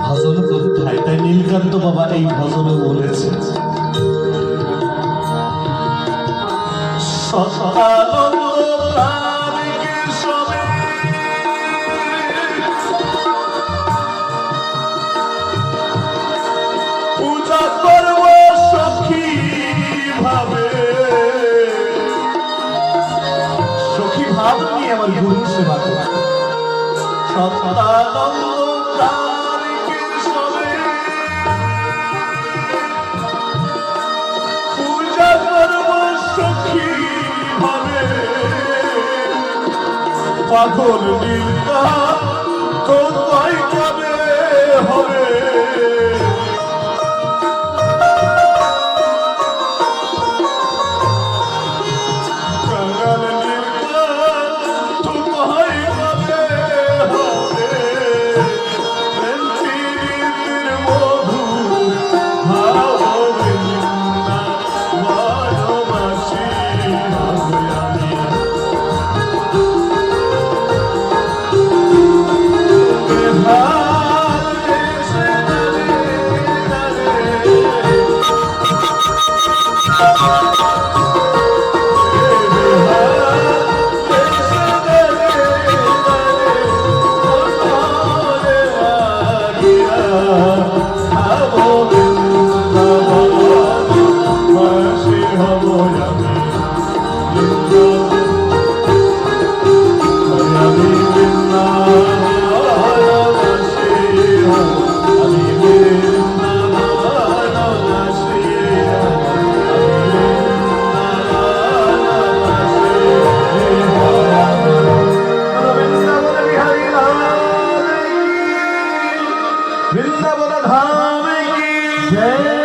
ভজন করতে হয়, তাই নীলকান্ত বাবা এই ভজনও বলেছে, পূজা করব সখী ভাবে, সখী ভাব নিয়ে আমার গুরু সেবা করব। সত্যানন্দ প্রাণীকে সবে পূজা করব সখী ভাবে, পাগল নীলকা তো তাই যাবে হবে। वृंदावन धाम की जय।